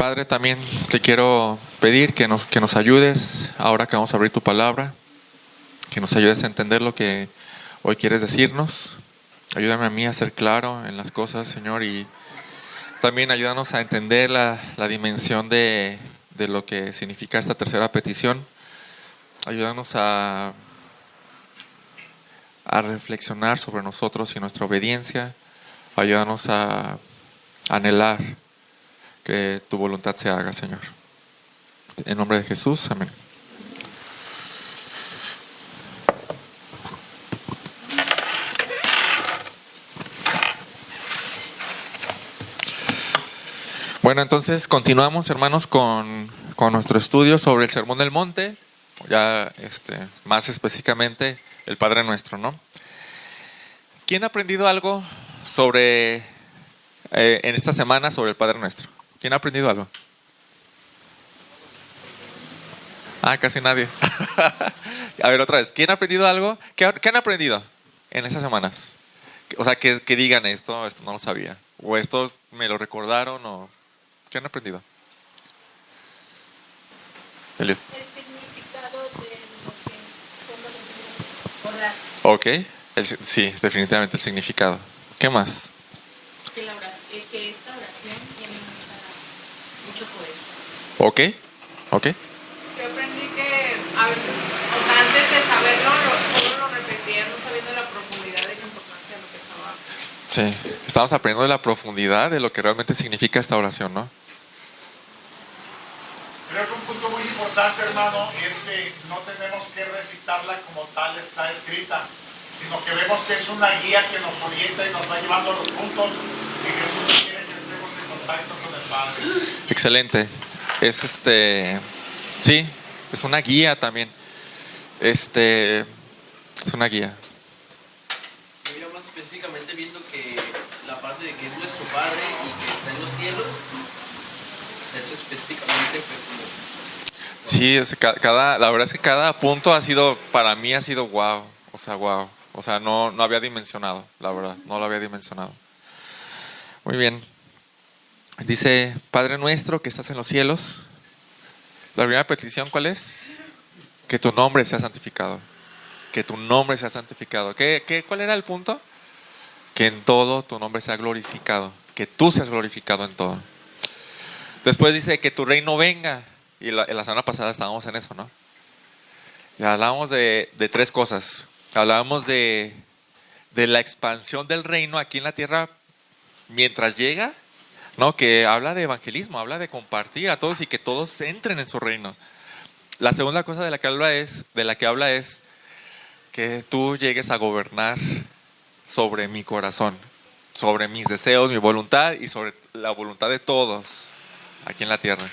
Padre, también te quiero pedir que nos ayudes ahora que vamos a abrir tu palabra, que nos ayudes a entender lo que hoy quieres decirnos. Ayúdame a mí a ser claro en las cosas, Señor, y también ayúdanos a entender la dimensión de lo que significa esta tercera petición. Ayúdanos a reflexionar sobre nosotros y nuestra obediencia. Ayúdanos a anhelar que tu voluntad se haga, Señor. En nombre de Jesús, amén. Bueno, entonces continuamos, hermanos, con nuestro estudio sobre el Sermón del Monte, ya más específicamente el Padre Nuestro, ¿no? ¿Quién ha aprendido algo sobre en esta semana sobre el Padre Nuestro? ¿Quién ha aprendido algo? Casi nadie. A ver, otra vez. ¿Quién ha aprendido algo? ¿Qué han aprendido en estas semanas? O sea, que digan esto no lo sabía. O esto me lo recordaron. O ¿qué han aprendido? Elliot. El significado de lo que orar. Ok. Sí, definitivamente el significado. ¿Qué más? Que esta oración tiene mucho poder. Ok. Yo aprendí que a veces, o sea, antes de saberlo, solo lo repetía, no sabiendo la profundidad y la importancia de lo que estaba. Sí, estamos aprendiendo de la profundidad de lo que realmente significa esta oración, ¿no? Creo que un punto muy importante, hermano, es que no tenemos que recitarla como tal está escrita, sino que vemos que es una guía que nos orienta y nos va llevando a los puntos que Jesús quiere que estemos en contacto con el Padre. Excelente. Sí, es una guía también. Es una guía. Yo ya más específicamente viendo que la parte de que es nuestro Padre y que está en los cielos, eso específicamente fue como... Sí, la verdad es que cada punto para mí ha sido wow. O sea, no había dimensionado, la verdad, no lo había dimensionado. Muy bien. Dice, Padre nuestro que estás en los cielos. La primera petición, ¿cuál es? Que tu nombre sea santificado. Que tu nombre sea santificado. ¿Cuál era el punto? Que en todo tu nombre sea glorificado. Que tú seas glorificado en todo. Después dice que tu reino venga. Y la semana pasada estábamos en eso, ¿no? Y hablábamos de tres cosas. Hablábamos de la expansión del reino aquí en la tierra mientras llega, ¿no? Que habla de evangelismo, habla de compartir a todos y que todos entren en su reino. La segunda cosa de la que habla es que tú llegues a gobernar sobre mi corazón, sobre mis deseos, mi voluntad y sobre la voluntad de todos aquí en la tierra.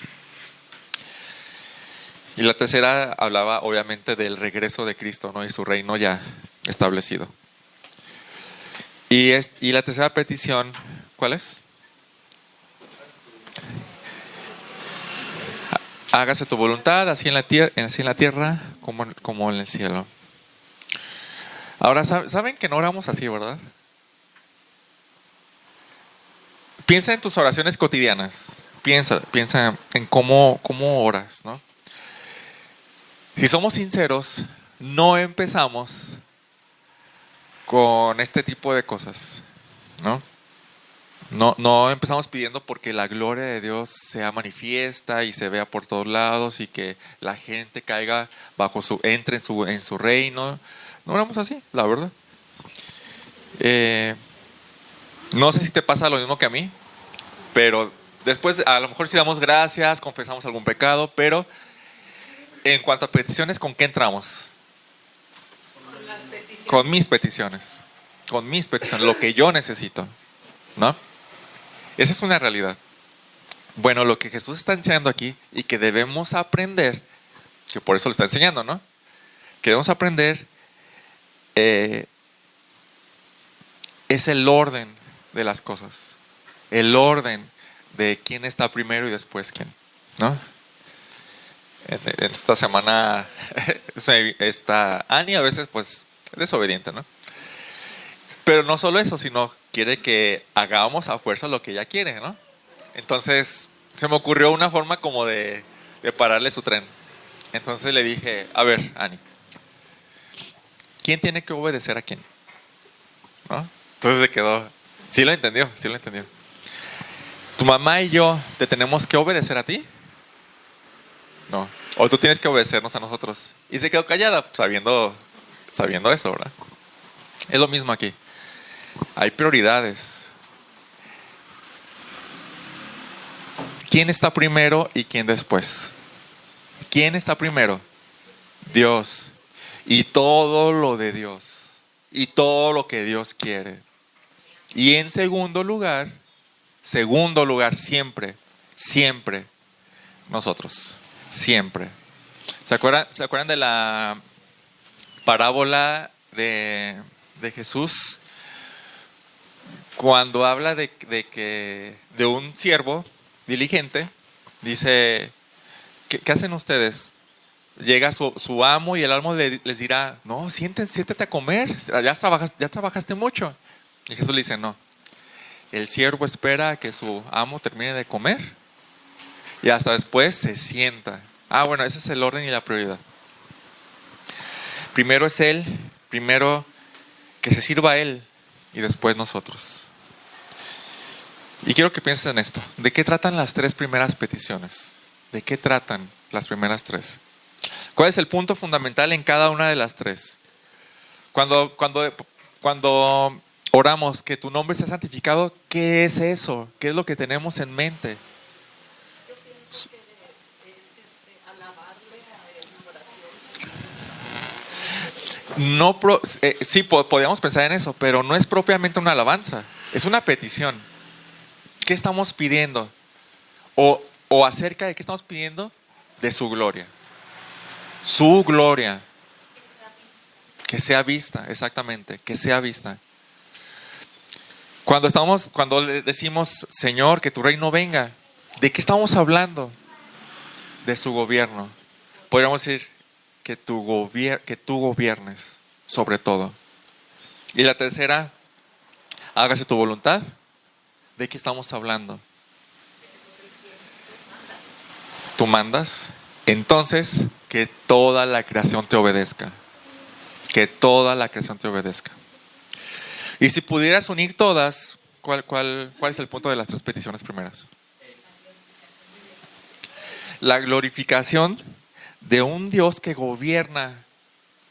Y la tercera hablaba obviamente del regreso de Cristo, ¿no? Y su reino ya establecido. Y la tercera petición, ¿cuál es? Hágase tu voluntad, así en la tierra como en el cielo. Ahora, ¿saben que no oramos así, verdad? Piensa en tus oraciones cotidianas. Piensa en cómo oras, ¿no? Si somos sinceros, no empezamos con este tipo de cosas, ¿no? No empezamos pidiendo porque la gloria de Dios sea manifiesta y se vea por todos lados y que la gente caiga entre en su reino. No oramos así, la verdad. No sé si te pasa lo mismo que a mí, pero después a lo mejor si damos gracias, confesamos algún pecado, pero en cuanto a peticiones, ¿con qué entramos? Con las peticiones. Con mis peticiones, lo que yo necesito, ¿no? Esa es una realidad. Bueno, lo que Jesús está enseñando aquí y que debemos aprender, que por eso lo está enseñando, ¿no? Que debemos aprender es el orden de las cosas, el orden de quién está primero y después quién, ¿no? En esta semana esta Ani a veces pues es desobediente, ¿no? Pero no solo eso, sino quiere que hagamos a fuerza lo que ella quiere, ¿no? Entonces se me ocurrió una forma como de pararle su tren. Entonces le dije, a ver, Ani, ¿quién tiene que obedecer a quién? ¿No? Entonces se quedó. Sí lo entendió, sí lo entendió. ¿Tu mamá y yo te tenemos que obedecer a ti? No. O tú tienes que obedecernos a nosotros. Y se quedó callada, sabiendo eso, ¿verdad? Es lo mismo aquí. Hay prioridades. ¿Quién está primero y quién después? ¿Quién está primero? Dios. Y todo lo de Dios. Y todo lo que Dios quiere. Y en segundo lugar, siempre, siempre, nosotros. Siempre. ¿Se acuerdan de la parábola de Jesús? Cuando habla de un siervo diligente, dice, ¿qué hacen ustedes? Llega su amo y el amo les dirá, no, siéntate a comer, ya trabajaste mucho. Y Jesús le dice, no, el siervo espera a que su amo termine de comer y hasta después se sienta. Bueno, ese es el orden y la prioridad. Primero es Él, primero que se sirva Él y después nosotros. Y quiero que pienses en esto. ¿De qué tratan las tres primeras peticiones? ¿De qué tratan las primeras tres? ¿Cuál es el punto fundamental en cada una de las tres? Cuando oramos que tu nombre sea santificado, ¿qué es eso? ¿Qué es lo que tenemos en mente? Yo pienso que es alabarle a él en oración. Sí, podríamos pensar en eso, pero no es propiamente una alabanza, es una petición. ¿Qué estamos pidiendo? O acerca de qué estamos pidiendo, de su gloria. Su gloria. Que sea vista, exactamente, que sea vista. Cuando le decimos, Señor, que tu reino venga, ¿de qué estamos hablando? De su gobierno. Podríamos decir que tú gobiernes sobre todo. Y la tercera, hágase tu voluntad. ¿De qué estamos hablando? Tú mandas. Entonces, que toda la creación te obedezca. Que toda la creación te obedezca. Y si pudieras unir todas, ¿cuál es el punto de las tres peticiones primeras? La glorificación de un Dios que gobierna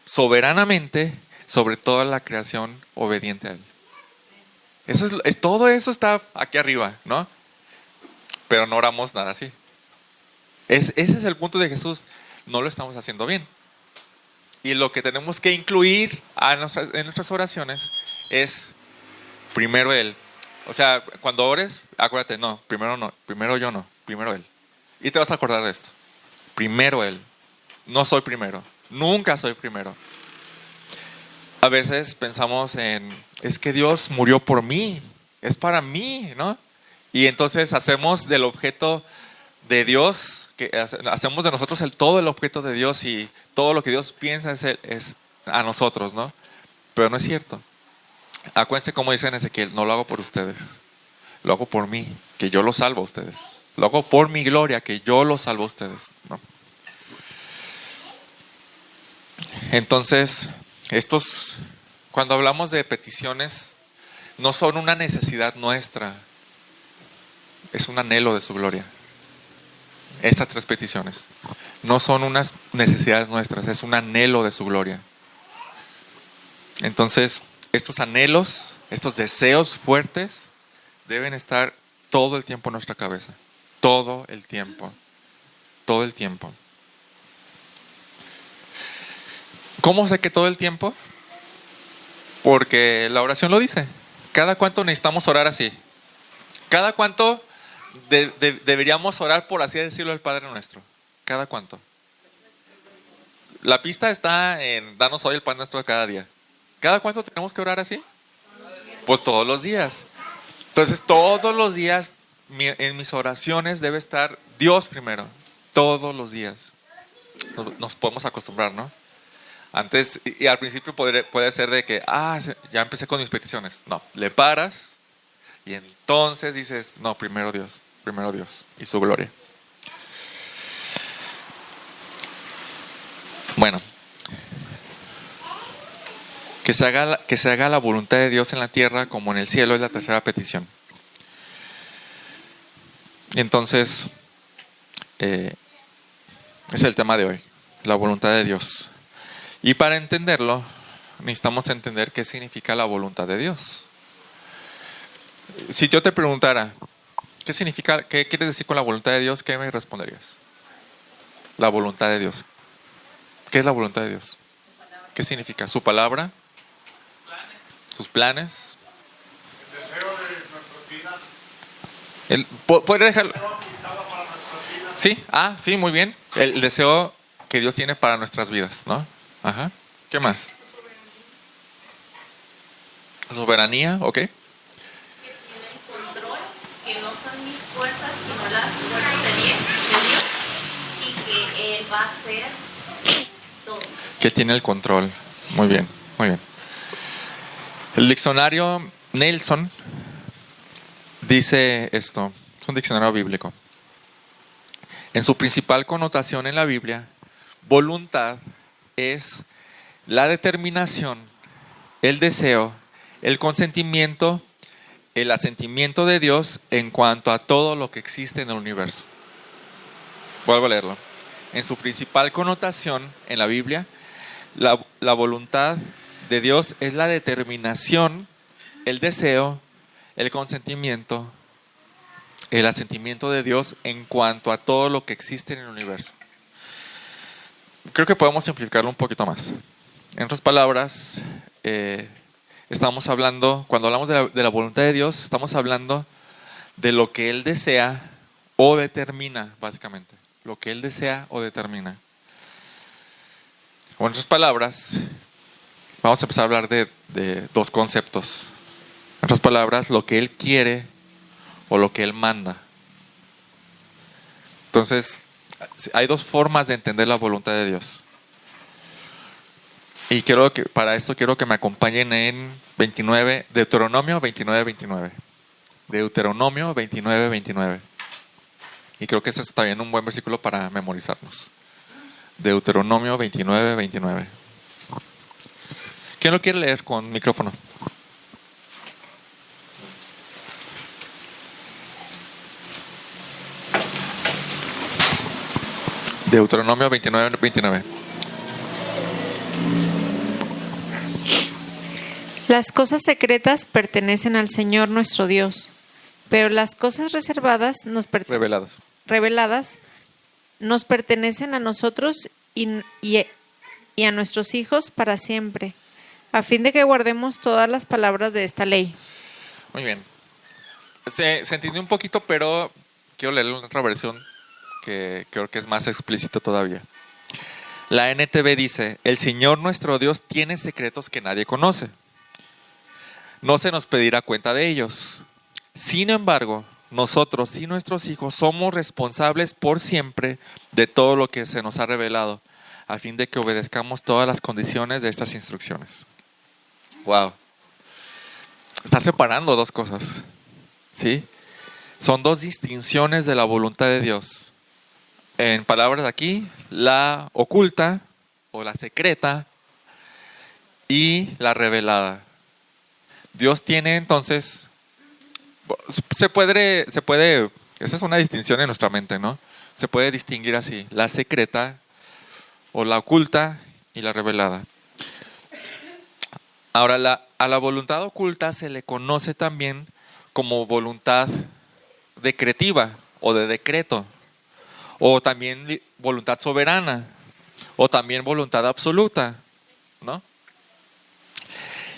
soberanamente sobre toda la creación obediente a Él. Todo eso está aquí arriba, ¿no? Pero no oramos nada así. Ese es el punto de Jesús. No lo estamos haciendo bien. Y lo que tenemos que incluir en nuestras oraciones es primero Él. O sea, cuando ores, acuérdate, primero yo no, primero Él. Y te vas a acordar de esto. Primero Él. No soy primero. Nunca soy primero. A veces pensamos es que Dios murió por mí, es para mí, ¿no? Y entonces hacemos del objeto de Dios, hacemos de nosotros todo el objeto de Dios y todo lo que Dios piensa es a nosotros, ¿no? Pero no es cierto. Acuérdense como dice en Ezequiel, no lo hago por ustedes, lo hago por mí, que yo los salvo a ustedes. Lo hago por mi gloria, que yo los salvo a ustedes, ¿no? Entonces, cuando hablamos de peticiones, no son una necesidad nuestra, es un anhelo de su gloria. Estas tres peticiones no son unas necesidades nuestras, es un anhelo de su gloria. Entonces, estos anhelos, estos deseos fuertes deben estar todo el tiempo en nuestra cabeza. Todo el tiempo. Todo el tiempo. ¿Cómo sé que todo el tiempo? Porque la oración lo dice. ¿Cada cuánto necesitamos orar así? ¿Cada cuánto deberíamos orar, por así decirlo, el Padre Nuestro? ¿Cada cuánto? La pista está en danos hoy el pan nuestro de cada día. ¿Cada cuánto tenemos que orar así? Pues todos los días. Entonces todos los días en mis oraciones debe estar Dios primero. Todos los días. Nos podemos acostumbrar, ¿no? Antes, y al principio puede ser de que, ya empecé con mis peticiones. No, le paras y entonces dices, no, primero Dios. primero Dios y su gloria. Bueno, que se haga la voluntad de Dios en la tierra como en el cielo es la tercera petición. Y entonces, es el tema de hoy, la voluntad de Dios. Y para entenderlo, necesitamos entender qué significa la voluntad de Dios. Si yo te preguntara, ¿qué quieres decir con la voluntad de Dios? ¿Qué me responderías? La voluntad de Dios. ¿Qué es la voluntad de Dios? ¿Qué significa? ¿Su palabra? ¿Sus planes? El deseo de nuestras vidas. ¿Puede dejarlo? El deseo aplicado para nuestras vidas. Sí, sí, muy bien. El deseo que Dios tiene para nuestras vidas, ¿no? Ajá. ¿Qué más? Soberanía, ok. Que tiene el control, que no son mis fuerzas, sino las fuerzas de Dios, y que Él va a hacer todo. Que tiene el control. Muy bien, muy bien. El diccionario Nelson dice esto, es un diccionario bíblico. En su principal connotación en la Biblia, voluntad es la determinación, el deseo, el consentimiento, el asentimiento de Dios en cuanto a todo lo que existe en el universo. Vuelvo a leerlo. En su principal connotación en la Biblia, la voluntad de Dios es la determinación, el deseo, el consentimiento, el asentimiento de Dios en cuanto a todo lo que existe en el universo. Creo que podemos simplificarlo un poquito más. En otras palabras, estamos hablando, cuando hablamos de la voluntad de Dios, estamos hablando de lo que Él desea o determina, básicamente. Lo que Él desea o determina. O en otras palabras, vamos a empezar a hablar de dos conceptos. En otras palabras, lo que Él quiere o lo que Él manda. Entonces, hay dos formas de entender la voluntad de Dios. Y para esto quiero que me acompañen en Deuteronomio 29:29. Deuteronomio 29:29. Y creo que ese es también un buen versículo para memorizarnos. Deuteronomio 29:29. ¿Quién lo quiere leer con micrófono? Deuteronomio 29:29. Las cosas secretas pertenecen al Señor nuestro Dios, pero las cosas reveladas nos pertenecen a nosotros y a nuestros hijos para siempre, a fin de que guardemos todas las palabras de esta ley. Muy bien. Se entendió un poquito, pero quiero leer otra versión que creo que es más explícito todavía. La NTV dice: el Señor nuestro Dios tiene secretos que nadie conoce. No se nos pedirá cuenta de ellos. Sin embargo, nosotros y nuestros hijos somos responsables por siempre de todo lo que se nos ha revelado, a fin de que obedezcamos todas las condiciones de estas instrucciones. Wow. Está separando dos cosas, ¿sí? Son dos distinciones de la voluntad de Dios. En palabras de aquí, la oculta o la secreta y la revelada. Dios tiene entonces, se puede, esa es una distinción en nuestra mente, ¿no? Se puede distinguir así, la secreta o la oculta y la revelada. Ahora, a la voluntad oculta se le conoce también como voluntad decretiva o de decreto, o también voluntad soberana, o también voluntad absoluta, ¿no?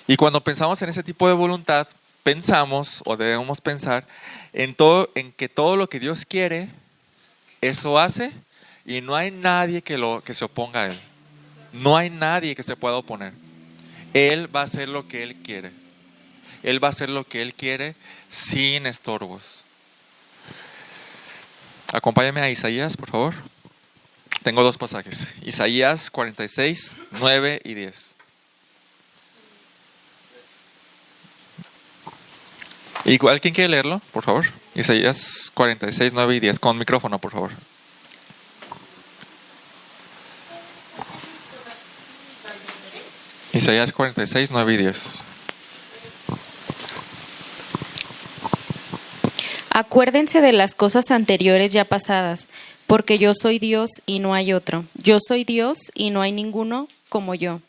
Y cuando pensamos en ese tipo de voluntad, pensamos o debemos pensar en que todo lo que Dios quiere, eso hace, y no hay nadie que se oponga a Él. No hay nadie que se pueda oponer. Él va a hacer lo que Él quiere. Él va a hacer lo que Él quiere sin estorbos. Acompáñame a Isaías, por favor. Tengo dos pasajes. Isaías 46, 9 y 10. Igual, ¿quién quiere leerlo, por favor? Isaías 46, 9 y 10, con micrófono, por favor. Isaías 46, 9 y 10. Acuérdense de las cosas anteriores ya pasadas, porque yo soy Dios y no hay otro. Yo soy Dios y no hay ninguno como yo,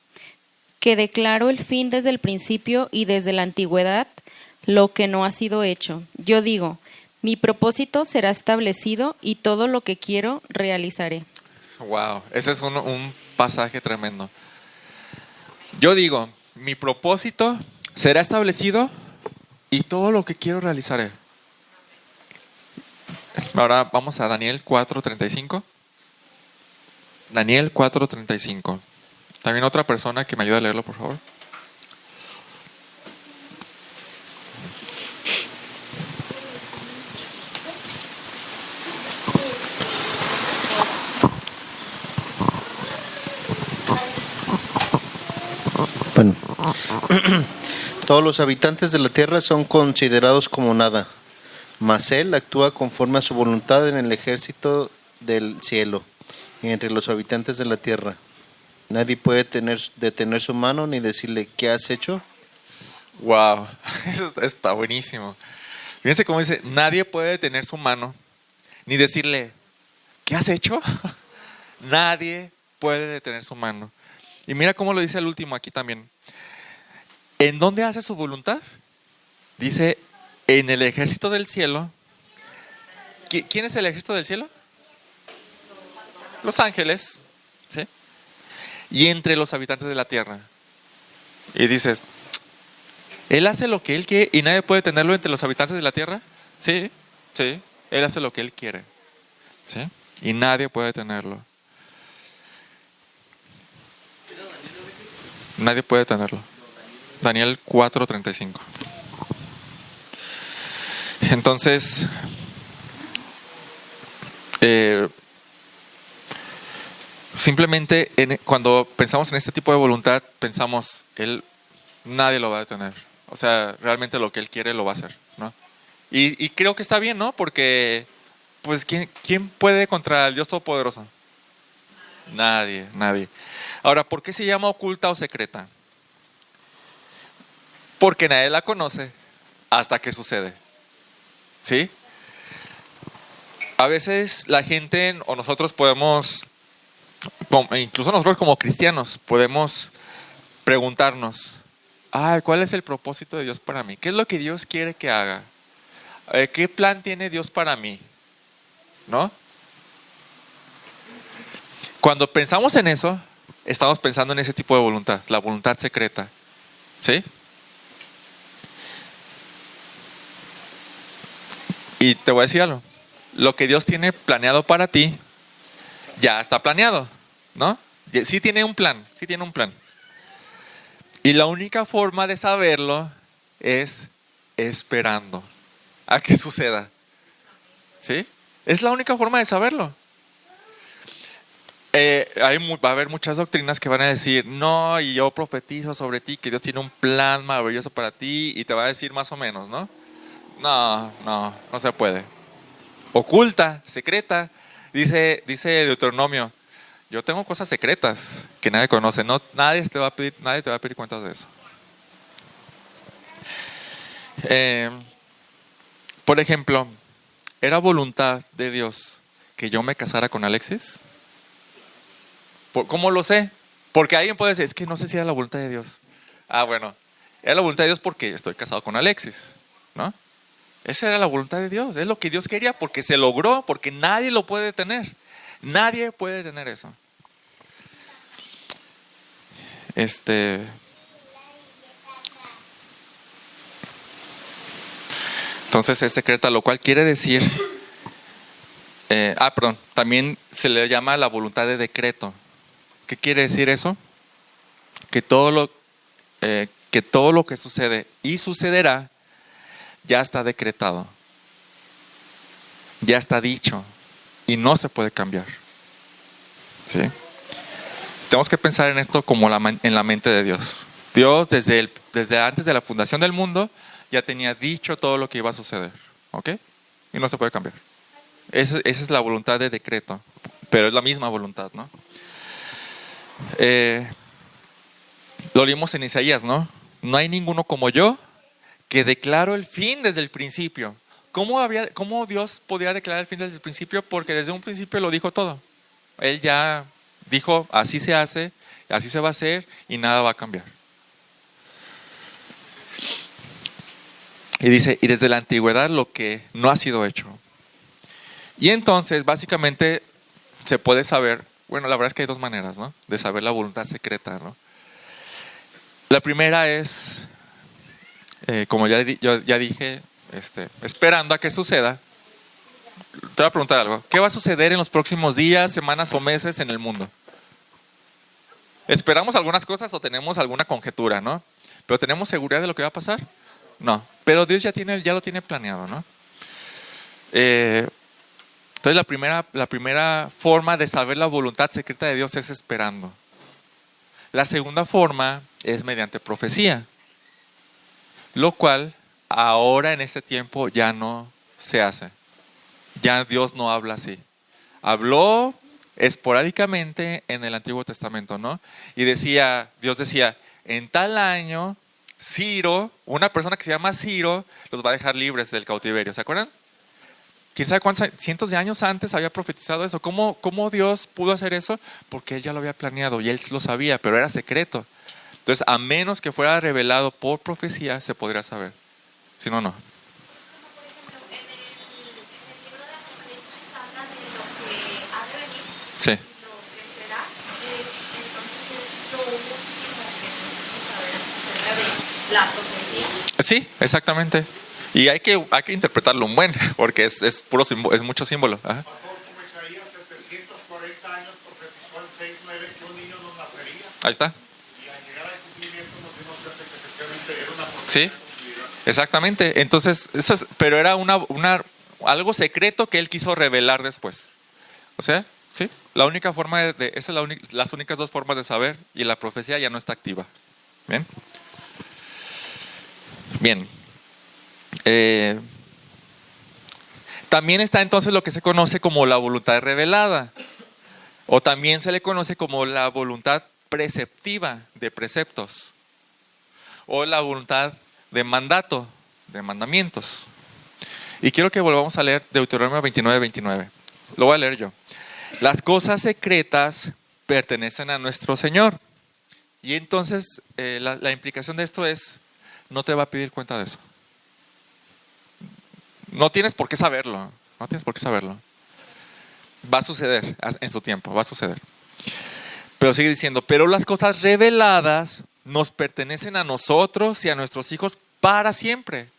que declaro el fin desde el principio y desde la antigüedad, lo que no ha sido hecho. Yo digo, mi propósito será establecido y todo lo que quiero realizaré. Wow, ese es un pasaje tremendo. Yo digo, mi propósito será establecido y todo lo que quiero realizaré. Ahora vamos a Daniel 4:35. Daniel 4:35. También otra persona que me ayude a leerlo, por favor. Bueno, todos los habitantes de la tierra son considerados como nada, mas Él actúa conforme a su voluntad en el ejército del cielo y entre los habitantes de la tierra. Nadie puede detener su mano ni decirle, ¿qué has hecho? Wow, eso está buenísimo. Fíjense cómo dice, nadie puede detener su mano ni decirle, ¿qué has hecho? Nadie puede detener su mano. Y mira cómo lo dice el último aquí también. ¿En dónde hace su voluntad? Dice, en el ejército del cielo. ¿Quién es el ejército del cielo? Los ángeles, ¿sí? Y entre los habitantes de la tierra. Y dices, ¿Él hace lo que Él quiere y nadie puede tenerlo entre los habitantes de la tierra? Sí, sí, Él hace lo que Él quiere, ¿sí? Y nadie puede tenerlo. Nadie puede tenerlo. Daniel 4:35. Entonces, simplemente cuando pensamos en este tipo de voluntad, pensamos, nadie lo va a detener. O sea, realmente lo que Él quiere lo va a hacer, ¿no? Y creo que está bien, ¿no? Porque, pues, ¿quién puede contra el Dios Todopoderoso? Nadie. Ahora, ¿por qué se llama oculta o secreta? Porque nadie la conoce hasta que sucede. ¿Sí? A veces la gente o nosotros podemos, incluso nosotros como cristianos, podemos preguntarnos, ¿cuál es el propósito de Dios para mí? ¿Qué es lo que Dios quiere que haga? ¿Qué plan tiene Dios para mí? ¿No? Cuando pensamos en eso, estamos pensando en ese tipo de voluntad, la voluntad secreta. ¿Sí? Y te voy a decir algo. Lo que Dios tiene planeado para ti, ya está planeado, ¿no? Sí tiene un plan. Y la única forma de saberlo es esperando a que suceda. ¿Sí? Es la única forma de saberlo. Va a haber muchas doctrinas que van a decir, no, y yo profetizo sobre ti que Dios tiene un plan maravilloso para ti, y te va a decir más o menos, ¿no? No se puede. Oculta, secreta, dice Deuteronomio, yo tengo cosas secretas que nadie conoce, nadie te va a pedir cuentas de eso. Por ejemplo, ¿era voluntad de Dios que yo me casara con Alexis? ¿Cómo lo sé? Porque alguien puede decir, es que no sé si era la voluntad de Dios. Bueno, era la voluntad de Dios porque estoy casado con Alexis, ¿no? Esa era la voluntad de Dios, es lo que Dios quería porque se logró, porque nadie lo puede detener. Nadie puede detener eso. Entonces es secreta, lo cual quiere decir, también se le llama la voluntad de decreto. ¿Qué quiere decir eso? Que todo lo que sucede y sucederá ya está decretado, ya está dicho y no se puede cambiar. ¿Sí? Tenemos que pensar en esto como en la mente de Dios. Dios desde antes de la fundación del mundo ya tenía dicho todo lo que iba a suceder. ¿Ok? Y no se puede cambiar. Esa es la voluntad de decreto, pero es la misma voluntad, ¿no? Lo leímos en Isaías, ¿no? No hay ninguno como yo que declaro el fin desde el principio. ¿Cómo Dios podía declarar el fin desde el principio? Porque desde un principio lo dijo todo. Él ya dijo, así se hace, así se va a hacer y nada va a cambiar. Y dice, y desde la antigüedad lo que no ha sido hecho. Y entonces, básicamente, se puede saber, bueno, la verdad es que hay dos maneras, ¿no? De saber la voluntad secreta, ¿no? La primera es, como ya dije, esperando a que suceda. Te voy a preguntar algo. ¿Qué va a suceder en los próximos días, semanas o meses en el mundo? ¿Esperamos algunas cosas o tenemos alguna conjetura, no? ¿Pero tenemos seguridad de lo que va a pasar? No. Pero Dios ya lo tiene planeado, ¿no? Entonces la primera forma de saber la voluntad secreta de Dios es esperando. La segunda forma es mediante profecía, lo cual ahora en este tiempo ya no se hace. Ya Dios no habla así. Habló esporádicamente en el Antiguo Testamento, ¿no? Y Dios decía, en tal año, Ciro, una persona que se llama Ciro, los va a dejar libres del cautiverio. ¿Se acuerdan? ¿Quién sabe cuántos cientos de años antes había profetizado eso? ¿Cómo Dios pudo hacer eso? Porque Él ya lo había planeado y Él lo sabía, pero era secreto. Entonces, a menos que fuera revelado por profecía, se podría saber. Si no, no. Por ejemplo, en el libro de Apocalipsis habla de lo que ha de venir, Sí. lo que será, entonces es lo último que necesito saber acerca de la profecía. Sí, exactamente. Y hay que interpretarlo un buen, porque es mucho símbolo. Ajá. Pastor, como Isaías 740 años profetizó en 6:9 que un niño nos nacería. Ahí está. Y al llegar al cumplimiento nos dimos cuenta que efectivamente era una Sí, profecía cumplida. exactamente. Entonces, pero era algo secreto que Él quiso revelar después. O sea, sí, la única forma esas son las únicas dos formas de saber, y la profecía ya no está activa. Bien. Bien. También está entonces lo que se conoce como la voluntad revelada, o también se le conoce como la voluntad preceptiva de preceptos, o la voluntad de mandato, de mandamientos. Y quiero que volvamos a leer Deuteronomio 29:29. Lo voy a leer yo. Las cosas secretas pertenecen a nuestro Señor. Y entonces la implicación de esto es, no te va a pedir cuenta de eso. No tienes por qué saberlo. No tienes por qué saberlo. Va a suceder en su tiempo, va a suceder. Pero sigue diciendo, pero las cosas reveladas nos pertenecen a nosotros y a nuestros hijos para siempre,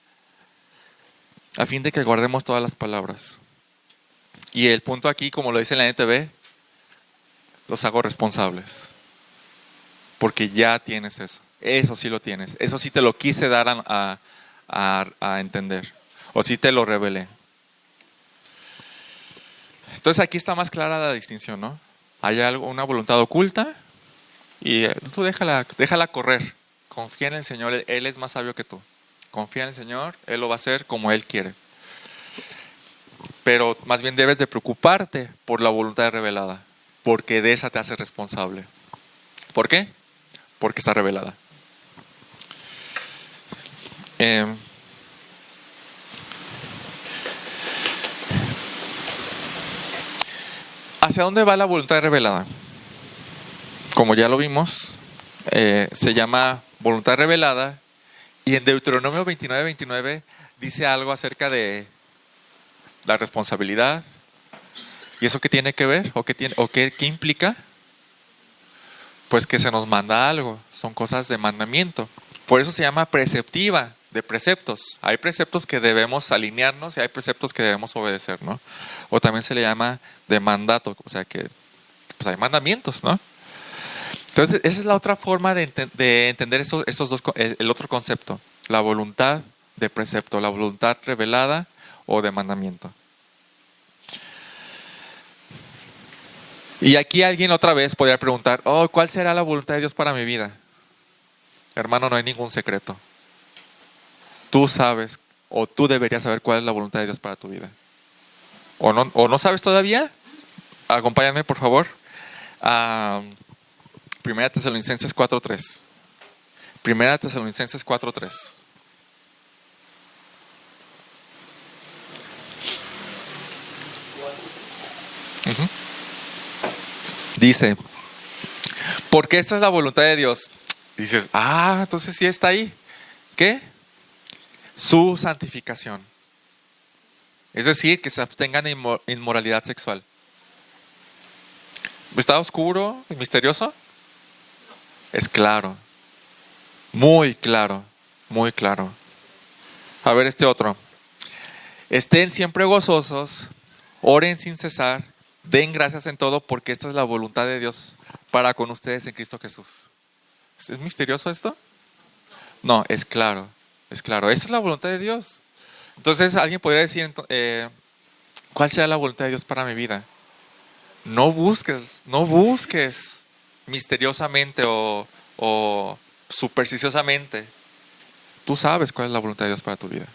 a fin de que guardemos todas las palabras. Y el punto aquí, como lo dice en la NTV, los hago responsables. Porque ya tienes eso. Eso sí lo tienes. Eso sí te lo quise dar a entender. O sí te lo revelé. Entonces aquí está más clara la distinción, ¿no? Hay una voluntad oculta y tú déjala correr. Confía en el Señor, Él es más sabio que tú. Confía en el Señor, Él lo va a hacer como Él quiere. Pero más bien debes de preocuparte por la voluntad revelada, porque de esa te hace responsable. ¿Por qué? Porque está revelada. ¿Hacia dónde va la voluntad revelada? Como ya lo vimos, se llama voluntad revelada, y en Deuteronomio 29:29 dice algo acerca de la responsabilidad. ¿Y eso qué tiene que ver? ¿O qué implica? Pues que se nos manda algo, son cosas de mandamiento. Por eso se llama preceptiva, de preceptos. Hay preceptos que debemos alinearnos y hay preceptos que debemos obedecer, ¿no? O también se le llama de mandato, o sea que pues hay mandamientos, ¿no? Entonces esa es la otra forma de entender esos dos, el otro concepto, la voluntad de precepto, la voluntad revelada o de mandamiento. Y aquí alguien otra vez podría preguntar, ¿cuál será la voluntad de Dios para mi vida? Hermano, no hay ningún secreto. tú sabes o tú deberías saber cuál es la voluntad de Dios para tu vida. ¿O no sabes todavía? Acompáñame, por favor, a 1 Tesalonicenses 4:3. 1 Tesalonicenses 4:3. Dice, porque esta es la voluntad de Dios. Y dices, entonces sí está ahí. ¿Qué? Su santificación. Es decir, que se abstengan de inmoralidad sexual. ¿Está oscuro y misterioso? Es claro. Muy claro. Muy claro. A ver este otro. Estén siempre gozosos, oren sin cesar, den gracias en todo, porque esta es la voluntad de Dios para con ustedes en Cristo Jesús. ¿Es misterioso esto? No, es claro. Es claro. Esa es la voluntad de Dios. Entonces alguien podría decir, ¿cuál será la voluntad de Dios para mi vida? No busques misteriosamente o supersticiosamente. Tú sabes cuál es la voluntad de Dios para tu vida.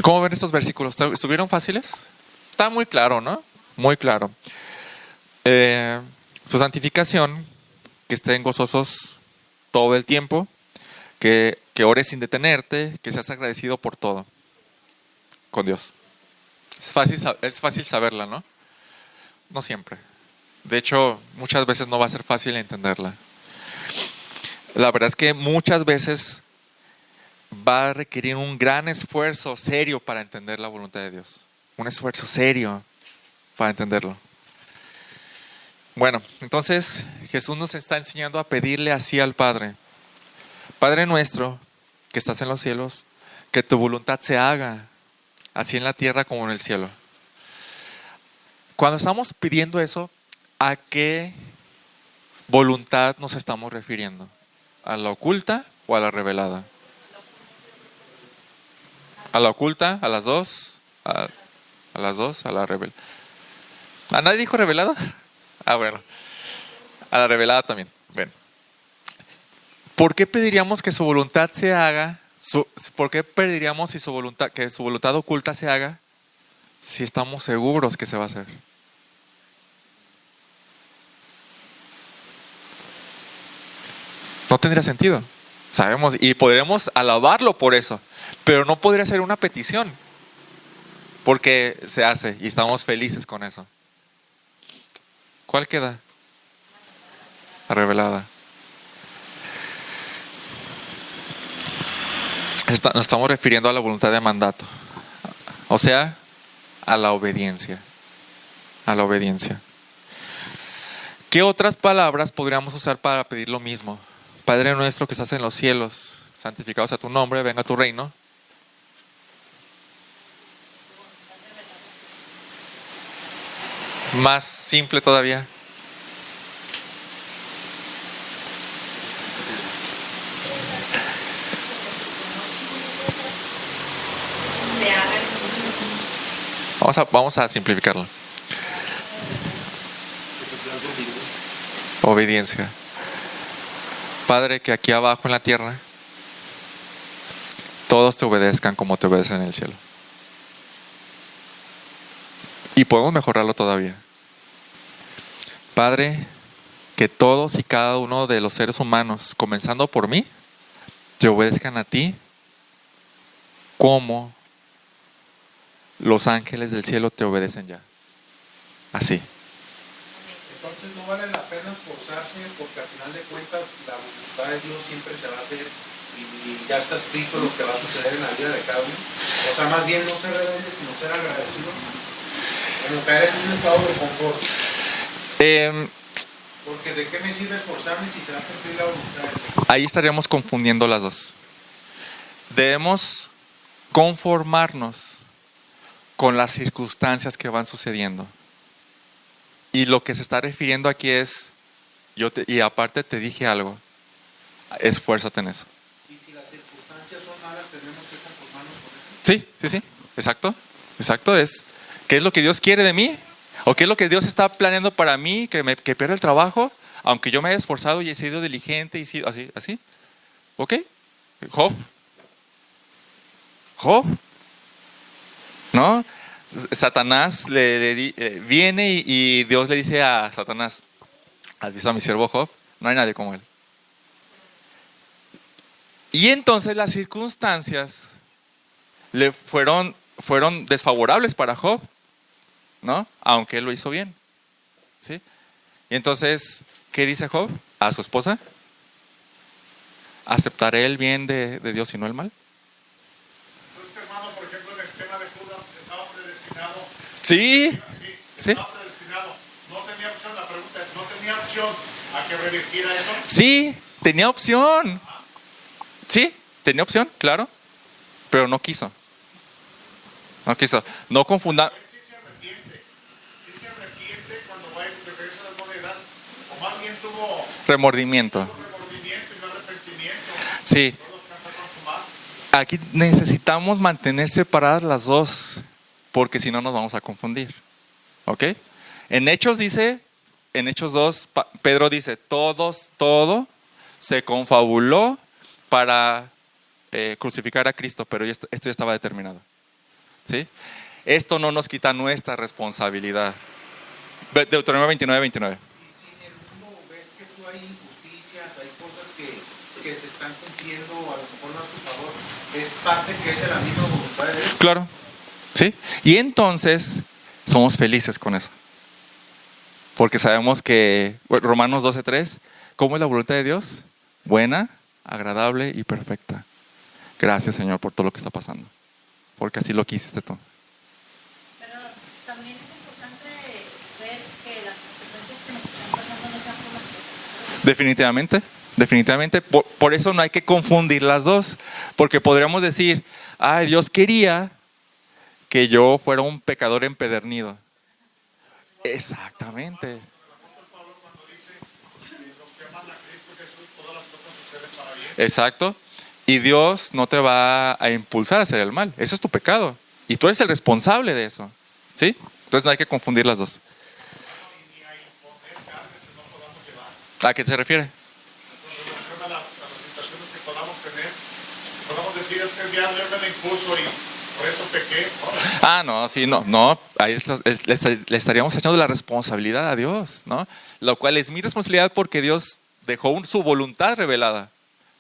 ¿Cómo ven estos versículos? ¿Estuvieron fáciles? Está muy claro, ¿no? Muy claro. Su santificación, que estén gozosos todo el tiempo, que ores sin detenerte, que seas agradecido por todo con Dios. Es fácil saberla, ¿no? No siempre. De hecho, muchas veces no va a ser fácil entenderla. La verdad es que muchas veces va a requerir un gran esfuerzo serio para entender la voluntad de Dios. Un esfuerzo serio para entenderlo. Bueno, entonces Jesús nos está enseñando a pedirle así al Padre. Padre nuestro, que estás en los cielos, que tu voluntad se haga, así en la tierra como en el cielo. Cuando estamos pidiendo eso, ¿a qué voluntad nos estamos refiriendo? ¿A la oculta o a la revelada? ¿A la oculta? ¿A las dos? ¿A las dos? ¿A la revelada? ¿A nadie dijo revelada? Bueno. A la revelada también. Bueno. ¿Por qué pediríamos que su voluntad se haga? ¿Por qué pediríamos que su voluntad oculta se haga si estamos seguros que se va a hacer? No tendría sentido. Sabemos y podremos alabarlo por eso, pero no podría ser una petición porque se hace y estamos felices con eso. ¿Cuál queda? La revelada. Nos estamos refiriendo a la voluntad de mandato, o sea, a la obediencia. A la obediencia. ¿Qué otras palabras podríamos usar para pedir lo mismo? Padre nuestro que estás en los cielos, santificado sea tu nombre, venga tu reino. Más simple todavía. Vamos a simplificarlo. Obediencia. Padre, que aquí abajo en la tierra todos te obedezcan como te obedecen en el cielo. Y podemos mejorarlo todavía. Padre, que todos y cada uno de los seres humanos, comenzando por mí, te obedezcan a ti como los ángeles del cielo te obedecen ya. Así. Entonces no vale la pena esforzarse porque al final de cuentas la voluntad de Dios siempre se va a hacer y ya está escrito lo que va a suceder en la vida de cada uno. O sea, más bien no ser rebelde sino ser agradecido. Bueno, caer en un estado de confort. Porque de qué me sirve esforzarme si se va a cumplir la voluntad de Dios. Ahí estaríamos confundiendo las dos. Debemos conformarnos con las circunstancias que van sucediendo. Y lo que se está refiriendo aquí es, y aparte te dije algo, esfuérzate en eso. Y si las circunstancias son malas, tenemos que conformarnos con eso. Sí, exacto. ¿Qué es lo que Dios quiere de mí? ¿O qué es lo que Dios está planeando para mí? Que pierda el trabajo, aunque yo me haya esforzado y he sido diligente y sido así. ¿Ok? Job. Job. ¿No? Satanás viene y Dios le dice a Satanás, ¿has visto a mi siervo Job? No hay nadie como él. Y entonces las circunstancias le fueron desfavorables para Job, ¿no? Aunque él lo hizo bien, ¿sí? Y entonces, ¿qué dice Job a su esposa? ¿Aceptaré el bien de Dios y no el mal? Entonces, hermano, por ejemplo, en el tema de Judas, estaba predestinado. Sí, sí. Estaba predestinado. No tenía opción, la pregunta es, ¿no tenía opción a que revirtiera eso? Sí, tenía opción. Sí, tenía opción, claro. Pero no quiso. No quiso. No confunda. Él sí se arrepiente cuando va y regresa las monedas, o más bien tuvo Remordimiento. remordimiento y no arrepentimiento. Sí. Todo lo que está consumado. Aquí necesitamos mantener separadas las dos, porque si no nos vamos a confundir. ¿Ok? En Hechos 2, Pedro dice, todo se confabuló para crucificar a Cristo, pero esto ya estaba determinado. ¿Sí? Esto no nos quita nuestra responsabilidad. Deuteronomio 29:29. Y si en el mundo ves que tú hay injusticias, hay cosas que se están cumpliendo, a lo mejor no a tu favor, es parte que es de la misma voluntad de Dios. Claro. ¿Sí? Y entonces somos felices con eso. Porque sabemos que Romanos 12:3, ¿cómo es la voluntad de Dios? Buena, agradable y perfecta. Gracias, Señor, por todo lo que está pasando. Porque así lo quisiste tú. Pero también es importante ver que las consecuencias que nos están pasando no sean por las cosas. Definitivamente. Por eso no hay que confundir las dos. Porque podríamos decir, ay, Dios quería que yo fuera un pecador empedernido. Exactamente. El apóstol Pablo cuando dice que los que aman a Cristo Jesús, todas las cosas suceden para bien. Exacto. Y Dios no te va a impulsar a hacer el mal. Ese es tu pecado. Y tú eres el responsable de eso. ¿Sí? Entonces no hay que confundir las dos. Y ni a imponer carnes que no podamos llevar. ¿A qué se refiere? Con relación a las situaciones que podamos tener, podamos decir, es que el diablo me la impuso y por eso pequé. Ah, no, sí, no. Ahí le estaríamos echando la responsabilidad a Dios, ¿no? Lo cual es mi responsabilidad porque Dios dejó su voluntad revelada.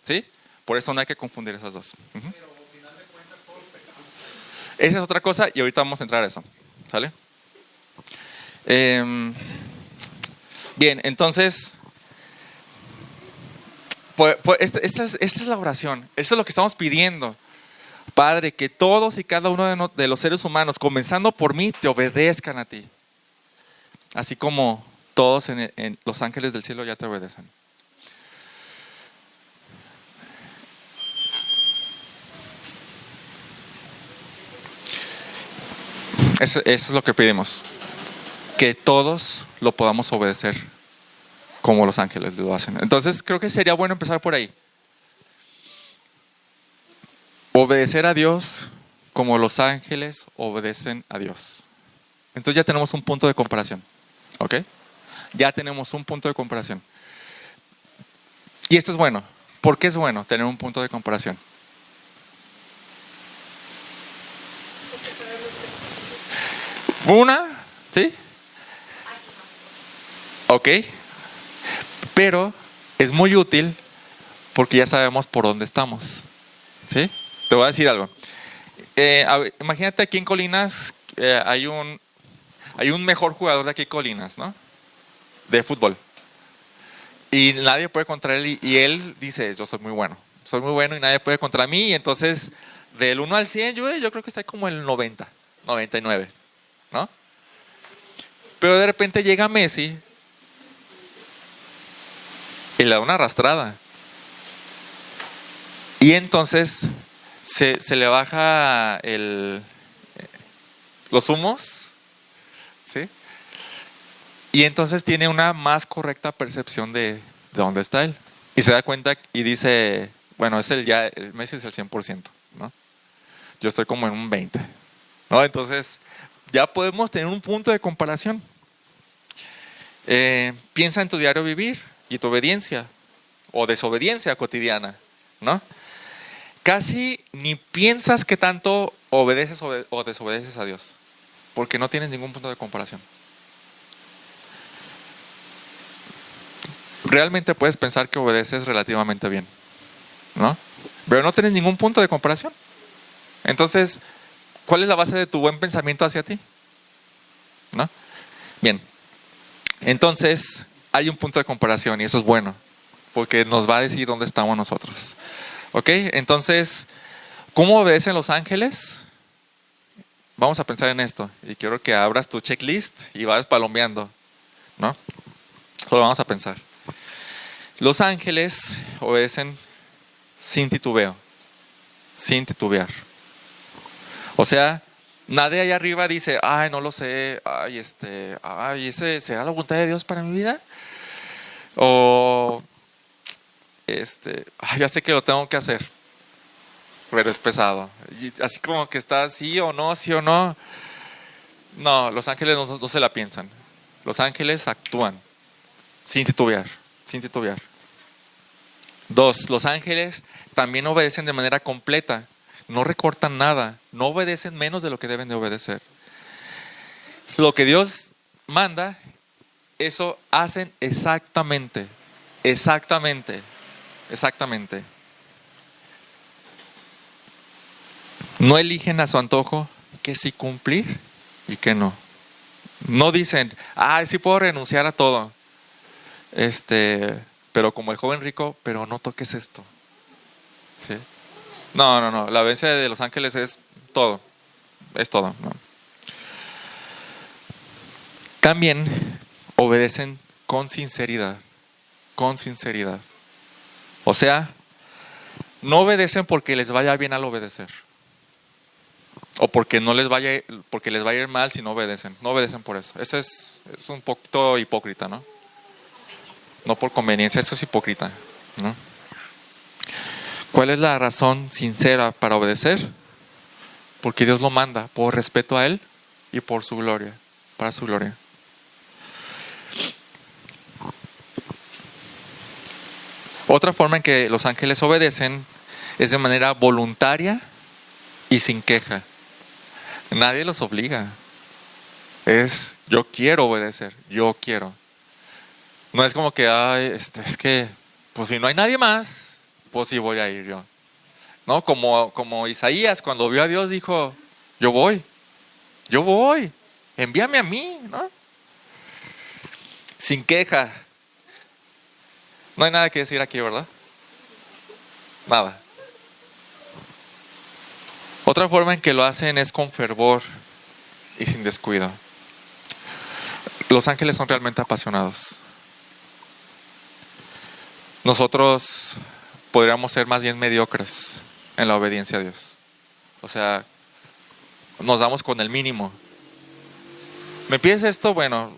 ¿Sí? Por eso no hay que confundir esas dos. Pero al final de cuentas todos pecamos. Esa es otra cosa y ahorita vamos a entrar a eso. ¿Sale? Bien, entonces, esta es la oración. Esto es lo que estamos pidiendo. Padre, que todos y cada uno de los seres humanos, comenzando por mí, te obedezcan a ti. Así como todos en los ángeles del cielo ya te obedecen. Eso es lo que pedimos. Que todos lo podamos obedecer como los ángeles lo hacen. Entonces creo que sería bueno empezar por ahí. Obedecer a Dios como los ángeles obedecen a Dios. Entonces ya tenemos un punto de comparación. ¿Ok? Ya tenemos un punto de comparación. Y esto es bueno. ¿Por qué es bueno tener un punto de comparación? Una, ¿sí? Ok. Pero es muy útil porque ya sabemos por dónde estamos. ¿Sí? Te voy a decir algo. Imagínate aquí en Colinas hay un mejor jugador de aquí en Colinas, ¿no? De fútbol. Y nadie puede contra él y él dice, yo soy muy bueno y nadie puede contra mí. Y entonces del 1 al 100 yo creo que está como el 90, 99, ¿no? Pero de repente llega Messi y le da una arrastrada. Y entonces se le baja los humos, ¿sí? Y entonces tiene una más correcta percepción de dónde está él. Y se da cuenta y dice, bueno, el Messi es el 100%, ¿no? Yo estoy como en un 20%, ¿no? Entonces ya podemos tener un punto de comparación. Piensa en tu diario vivir y tu obediencia o desobediencia cotidiana, ¿no? casi ni piensas que tanto obedeces o desobedeces a Dios, porque no tienes ningún punto de comparación. Realmente puedes pensar que obedeces relativamente bien, ¿no? Pero no tienes ningún punto de comparación. Entonces, ¿cuál es la base de tu buen pensamiento hacia ti? ¿No? Bien, entonces hay un punto de comparación y eso es bueno, porque nos va a decir dónde estamos nosotros. ¿Ok? Entonces, ¿cómo obedecen los ángeles? Vamos a pensar en esto y quiero que abras tu checklist y vayas palomeando, ¿no? Solo vamos a pensar. Los ángeles obedecen sin titubeo, sin titubear. O sea, nadie allá arriba dice, ay, no lo sé, ay, ¿ese será la voluntad de Dios para mi vida? O, ay, ya sé que lo tengo que hacer, pero es pesado. Y así como que está sí o no, sí o no. No, los ángeles no se la piensan. Los ángeles actúan sin titubear, sin titubear. 2, los ángeles también obedecen de manera completa. No recortan nada, no obedecen menos de lo que deben de obedecer. Lo que Dios manda, eso hacen exactamente, exactamente, exactamente. No eligen a su antojo que sí cumplir y que no. No dicen, ay, sí puedo renunciar a todo. Pero como el joven rico, pero no toques esto. ¿Sí? No. La obediencia de los ángeles es todo. Es todo. ¿No? También obedecen con sinceridad. Con sinceridad. O sea, no obedecen porque les vaya bien al obedecer. O porque les vaya a ir mal si no obedecen. No obedecen por eso. Eso es un poquito hipócrita, ¿no? No por conveniencia, eso es hipócrita, ¿no? ¿Cuál es la razón sincera para obedecer? Porque Dios lo manda, por respeto a Él y por su gloria, para su gloria. Otra forma en que los ángeles obedecen es de manera voluntaria y sin queja. Nadie los obliga. Es yo quiero obedecer, yo quiero. No es como que, ay, es que, pues si no hay nadie más, pues sí voy a ir yo. ¿No? Como Isaías cuando vio a Dios dijo, yo voy, envíame a mí, ¿no? Sin queja. No hay nada que decir aquí, ¿verdad? Nada. Otra forma en que lo hacen es con fervor y sin descuido. Los ángeles son realmente apasionados. Nosotros podríamos ser más bien mediocres en la obediencia a Dios. O sea, nos damos con el mínimo. ¿Me pides esto? Bueno,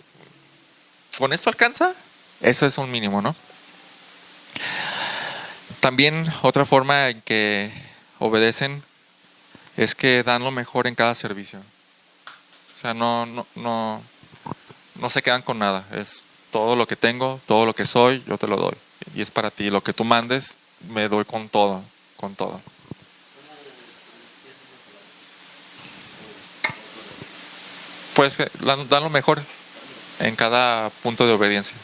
¿con esto alcanza? Eso es un mínimo, ¿no? También otra forma en que obedecen es que dan lo mejor en cada servicio. O sea, no se quedan con nada. Es todo lo que tengo, todo lo que soy, yo te lo doy. Y es para ti. Lo que tú mandes, me doy con todo, con todo. Pues dan lo mejor en cada punto de obediencia.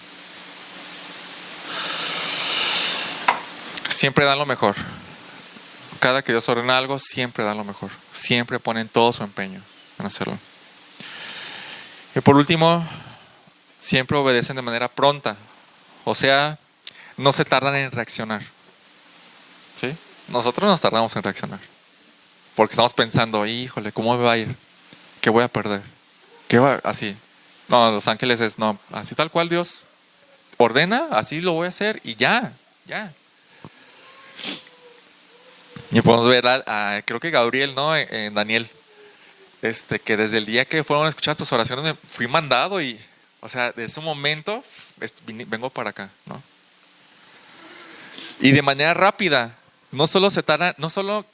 Siempre dan lo mejor. Cada que Dios ordena algo, siempre dan lo mejor. Siempre ponen todo su empeño en hacerlo. Y por último, siempre obedecen de manera pronta. O sea, no se tardan en reaccionar. ¿Sí? Nosotros nos tardamos en reaccionar. Porque estamos pensando, híjole, ¿cómo me va a ir? ¿Qué voy a perder? ¿Qué va? Así. No, los ángeles es, no, así tal cual Dios ordena, así lo voy a hacer y ya. Y podemos ver creo que Gabriel, ¿no? En Daniel, que desde el día que fueron a escuchar tus oraciones me fui mandado y, o sea, de ese momento vengo para acá, ¿no? Y de manera rápida, no solo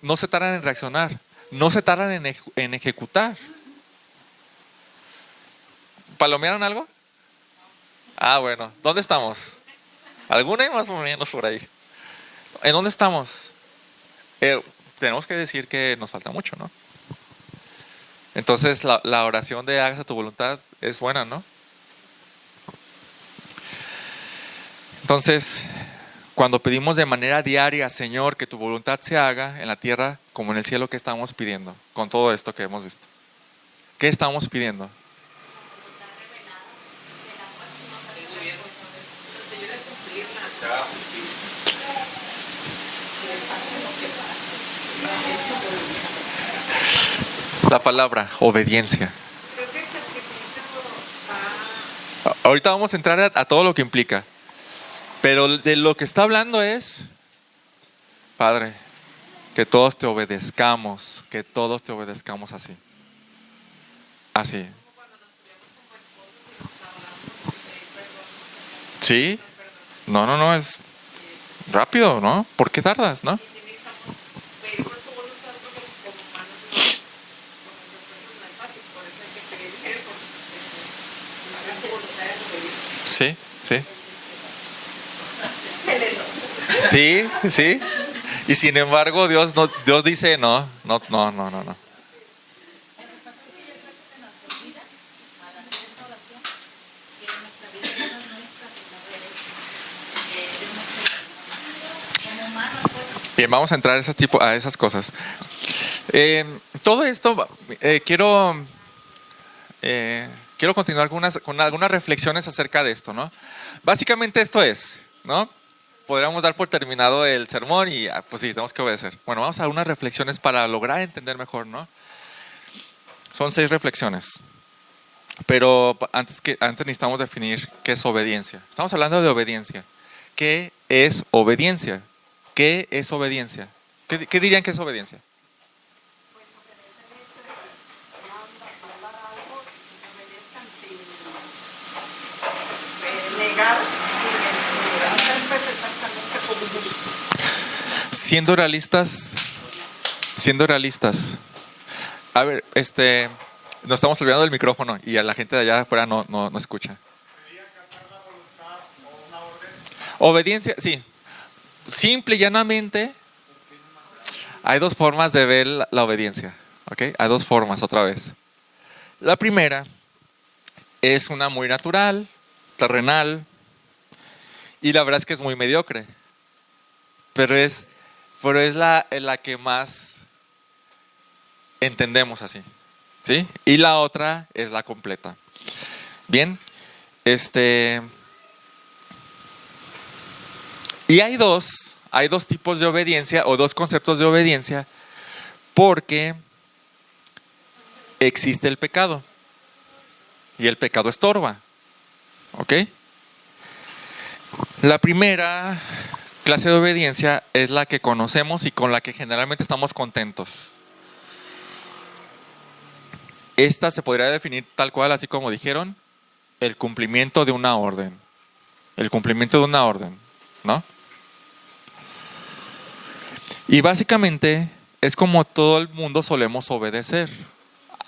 no se tardan en reaccionar, no se tardan en ejecutar. ¿Palomearon algo? Ah, bueno, ¿dónde estamos? ¿Alguna más o menos por ahí? ¿En dónde estamos? tenemos que decir que nos falta mucho, ¿no? Entonces la oración de hágase tu voluntad es buena, ¿no? Entonces, cuando pedimos de manera diaria, Señor, que tu voluntad se haga en la tierra como en el cielo, ¿qué estamos pidiendo con todo esto que hemos visto? ¿Qué estamos pidiendo? La palabra, obediencia. Ahorita vamos a entrar a todo lo que implica. Pero de lo que está hablando es, Padre, que todos te obedezcamos así. Así. ¿Sí? No, es rápido, ¿no? ¿Por qué tardas, no? Sí, sí. Sí. Y sin embargo, Dios dice no. Bien, vamos a entrar a esas cosas. Todo esto quiero continuar con algunas reflexiones acerca de esto, ¿no? Básicamente esto es, ¿no? Podríamos dar por terminado el sermón y pues sí, tenemos que obedecer. Bueno, vamos a unas reflexiones para lograr entender mejor, ¿no? Son 6 reflexiones. Pero antes necesitamos definir qué es obediencia. Estamos hablando de obediencia. ¿Qué es obediencia? ¿Qué es obediencia? ¿Qué dirían que es obediencia? Siendo realistas. A ver, nos estamos olvidando del micrófono y a la gente de allá afuera no escucha. Obediencia, sí. Simple y llanamente, hay 2 formas de ver la obediencia. ¿Ok? Hay 2 formas, otra vez. La primera es una muy natural, terrenal, y la verdad es que es muy mediocre. Pero es la que más entendemos así, ¿sí? Y la otra es la completa. Bien, y hay dos tipos de obediencia o 2 conceptos de obediencia porque existe el pecado y el pecado estorba, ¿ok? La primera clase de obediencia es la que conocemos y con la que generalmente estamos contentos. Esta se podría definir tal cual, así como dijeron, el cumplimiento de una orden. El cumplimiento de una orden, ¿no? Y básicamente es como todo el mundo solemos obedecer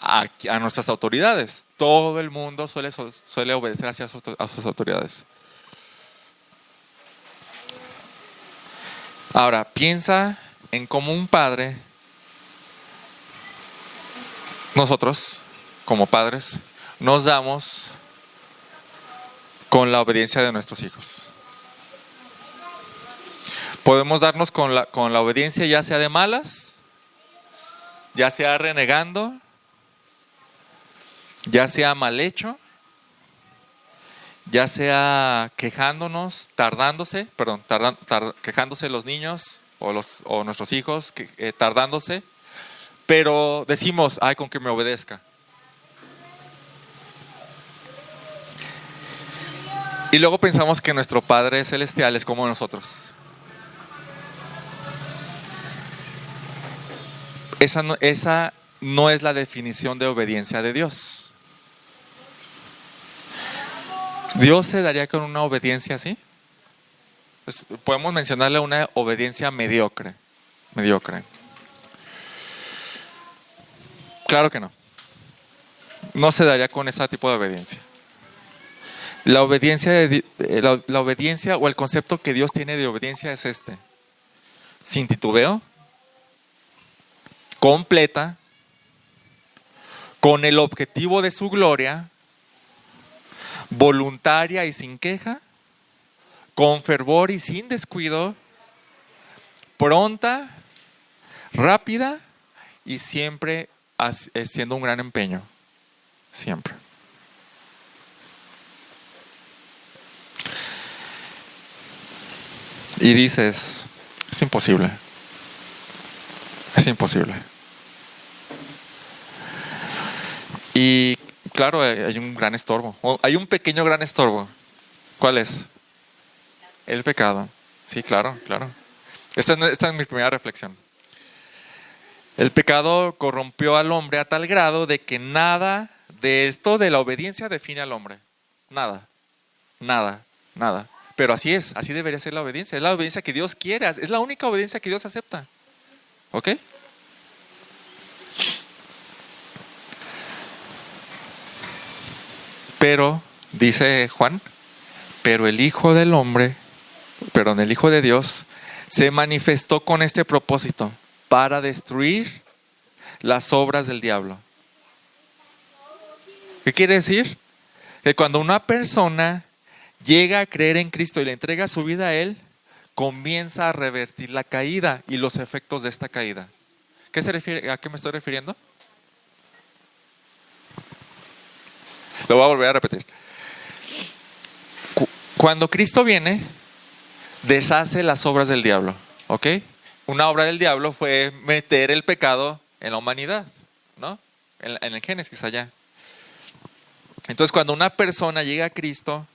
a nuestras autoridades. Todo el mundo suele obedecer a sus autoridades. Ahora, piensa en cómo un padre, nosotros como padres, nos damos con la obediencia de nuestros hijos. Podemos darnos con la obediencia ya sea de malas, ya sea renegando, ya sea mal hecho, ya sea quejándonos, quejándose los niños o nuestros hijos, tardándose, pero decimos, ay, con que me obedezca. Y luego pensamos que nuestro Padre Celestial es como nosotros. Esa no es la definición de obediencia de Dios. ¿Dios se daría con una obediencia así? Pues podemos mencionarle una obediencia mediocre. Claro que no. No se daría con ese tipo de obediencia. La obediencia o el concepto que Dios tiene de obediencia es sin titubeo, completa, con el objetivo de su gloria, voluntaria y sin queja, con fervor y sin descuido, pronta, rápida y siempre siendo un gran empeño. Siempre. Y dices, es imposible. Es imposible. Y claro, hay un gran estorbo. Hay un pequeño gran estorbo. ¿Cuál es? El pecado. Sí, claro, claro. Esta es mi primera reflexión. El pecado corrompió al hombre a tal grado de que nada de esto de la obediencia define al hombre. Nada, nada, nada. Pero así es, así debería ser la obediencia. Es la obediencia que Dios quiere, es la única obediencia que Dios acepta. ¿Ok? Pero, dice Juan, pero el Hijo del Hombre, perdón, el Hijo de Dios, se manifestó con este propósito, para destruir las obras del diablo. ¿Qué quiere decir? Que cuando una persona llega a creer en Cristo y le entrega su vida a Él, comienza a revertir la caída y los efectos de esta caída. ¿A qué me estoy refiriendo? Lo voy a volver a repetir. Cuando Cristo viene, deshace las obras del diablo. ¿Ok? Una obra del diablo fue meter el pecado en la humanidad, ¿no? En el Génesis allá. Entonces, cuando una persona llega a Cristo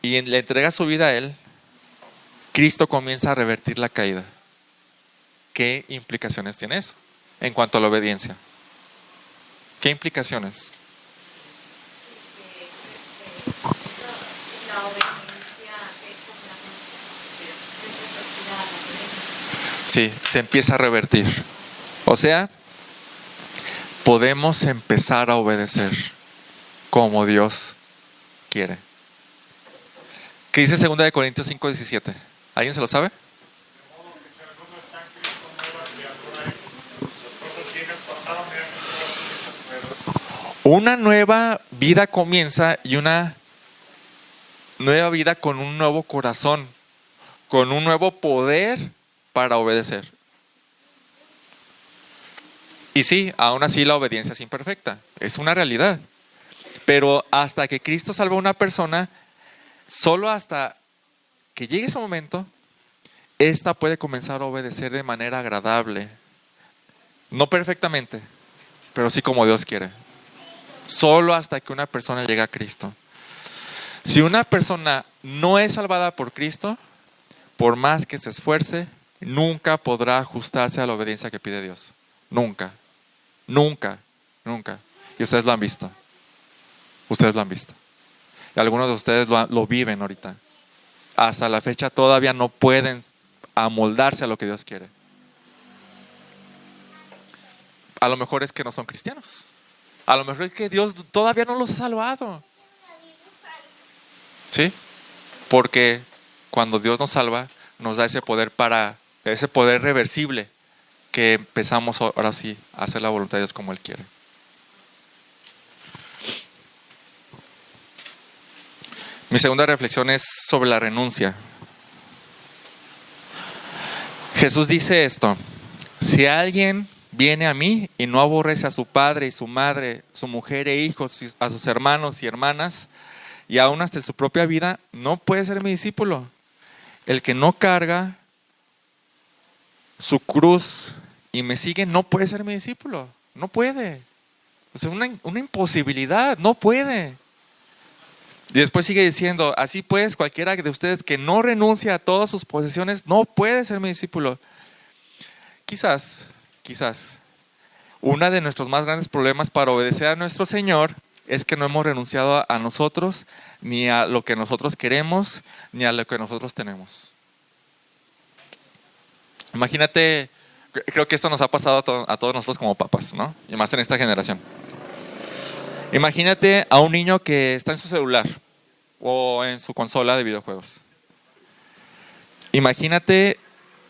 y le entrega su vida a Él, Cristo comienza a revertir la caída. ¿Qué implicaciones tiene eso en cuanto a la obediencia? ¿Qué implicaciones? La obediencia es como la Sí, se empieza a revertir. O sea, podemos empezar a obedecer como Dios quiere. ¿Qué dice 2 Corintios 5:17? ¿Alguien se lo sabe? Una nueva vida comienza y una nueva vida con un nuevo corazón, con un nuevo poder para obedecer. Y sí, aún así la obediencia es imperfecta, es una realidad. Pero hasta que Cristo salva a una persona, solo hasta que llegue ese momento, ésta puede comenzar a obedecer de manera agradable. No perfectamente, pero sí como Dios quiere. Solo hasta que una persona llegue a Cristo. Si una persona no es salvada por Cristo, por más que se esfuerce, nunca podrá ajustarse a la obediencia que pide Dios. Nunca, nunca, nunca. Y ustedes lo han visto. Ustedes lo han visto. Y algunos de ustedes lo viven ahorita. Hasta la fecha todavía no pueden amoldarse a lo que Dios quiere. A lo mejor es que no son cristianos. A lo mejor es que Dios todavía no los ha salvado. ¿Sí? Porque cuando Dios nos salva, nos da ese poder reversible, que empezamos ahora sí a hacer la voluntad de Dios como Él quiere. Mi segunda reflexión es sobre la renuncia. Jesús dice esto: si alguien viene a mí y no aborrece a su padre y su madre, su mujer e hijos, a sus hermanos y hermanas, y aún hasta su propia vida, no puede ser mi discípulo. El que no carga su cruz y me sigue no puede ser mi discípulo. No puede. O sea, una imposibilidad. No puede. Y después sigue diciendo: así pues, cualquiera de ustedes que no renuncia a todas sus posesiones no puede ser mi discípulo. Quizás uno de nuestros más grandes problemas para obedecer a nuestro Señor es que no hemos renunciado a nosotros, ni a lo que nosotros queremos, ni a lo que nosotros tenemos. Imagínate, creo que esto nos ha pasado a todos nosotros como papás, ¿no? Y más en esta generación. Imagínate a un niño que está en su celular o en su consola de videojuegos. Imagínate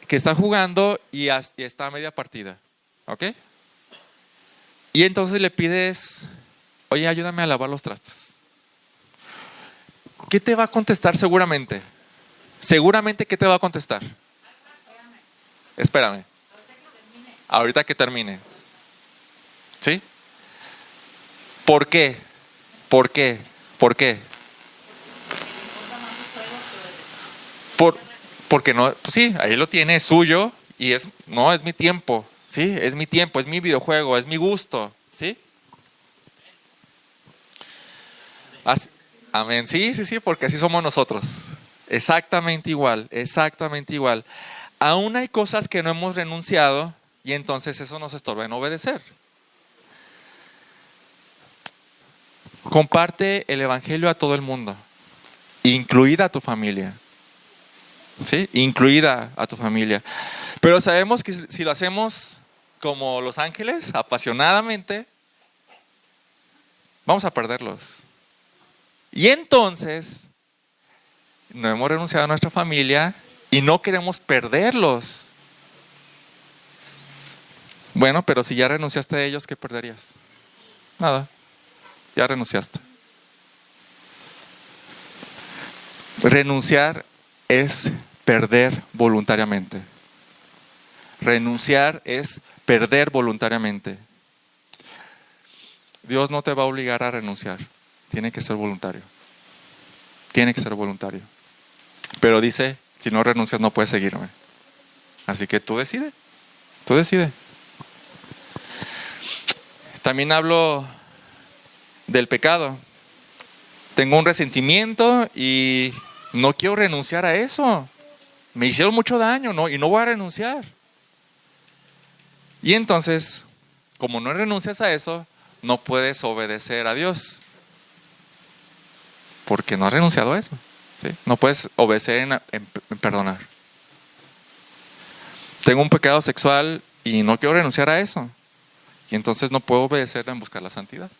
que está jugando y está a media partida. ¿Ok? Y entonces le pides, oye, ayúdame a lavar los trastes. ¿Qué te va a contestar seguramente? Seguramente, ¿qué te va a contestar? Espérame. Ahorita que termine. ¿Sí? ¿Por qué? ¿Por qué? ¿Por qué? Porque no, pues sí, ahí lo tiene, es suyo y es mi tiempo, ¿sí? Es mi tiempo, es mi videojuego, es mi gusto, ¿sí? Amén, sí, porque así somos nosotros. Exactamente igual, exactamente igual. Aún hay cosas que no hemos renunciado y entonces eso nos estorba en obedecer. Comparte el evangelio a todo el mundo, incluida a tu familia. ¿Sí? Incluida a tu familia. Pero sabemos que si lo hacemos como los ángeles, apasionadamente, vamos a perderlos. Y entonces, no hemos renunciado a nuestra familia y no queremos perderlos. Bueno, pero si ya renunciaste a ellos, ¿qué perderías? Nada, ya renunciaste. Renunciar es perder voluntariamente. Renunciar es perder voluntariamente. Dios no te va a obligar a renunciar. Tiene que ser voluntario. Tiene que ser voluntario. Pero dice, si no renuncias no puedes seguirme. Así que tú decide. Tú decide. También hablo del pecado. Tengo un resentimiento y no quiero renunciar a eso. Me hicieron mucho daño, ¿no? Y no voy a renunciar. Y entonces, como no renuncias a eso, no puedes obedecer a Dios. Porque no has renunciado a eso, ¿sí? No puedes obedecer en perdonar. Tengo un pecado sexual y no quiero renunciar a eso. Y entonces no puedo obedecer en buscar la santidad.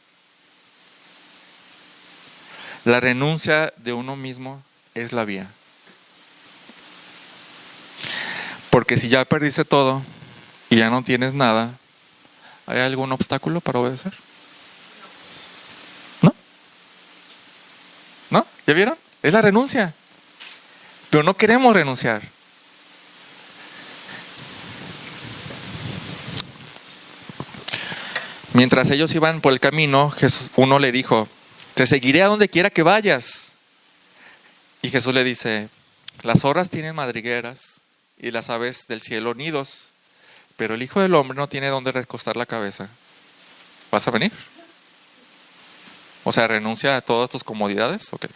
La renuncia de uno mismo es la vía. Porque si ya perdiste todo y ya no tienes nada, ¿hay algún obstáculo para obedecer? ¿No? ¿No? ¿Ya vieron? Es la renuncia. Pero no queremos renunciar. Mientras ellos iban por el camino, uno le dijo, te seguiré a donde quiera que vayas. Y Jesús le dice, las zorras tienen madrigueras y las aves del cielo nidos, pero el Hijo del Hombre no tiene dónde recostar la cabeza. ¿Vas a venir? O sea, renuncia a todas tus comodidades. Okay.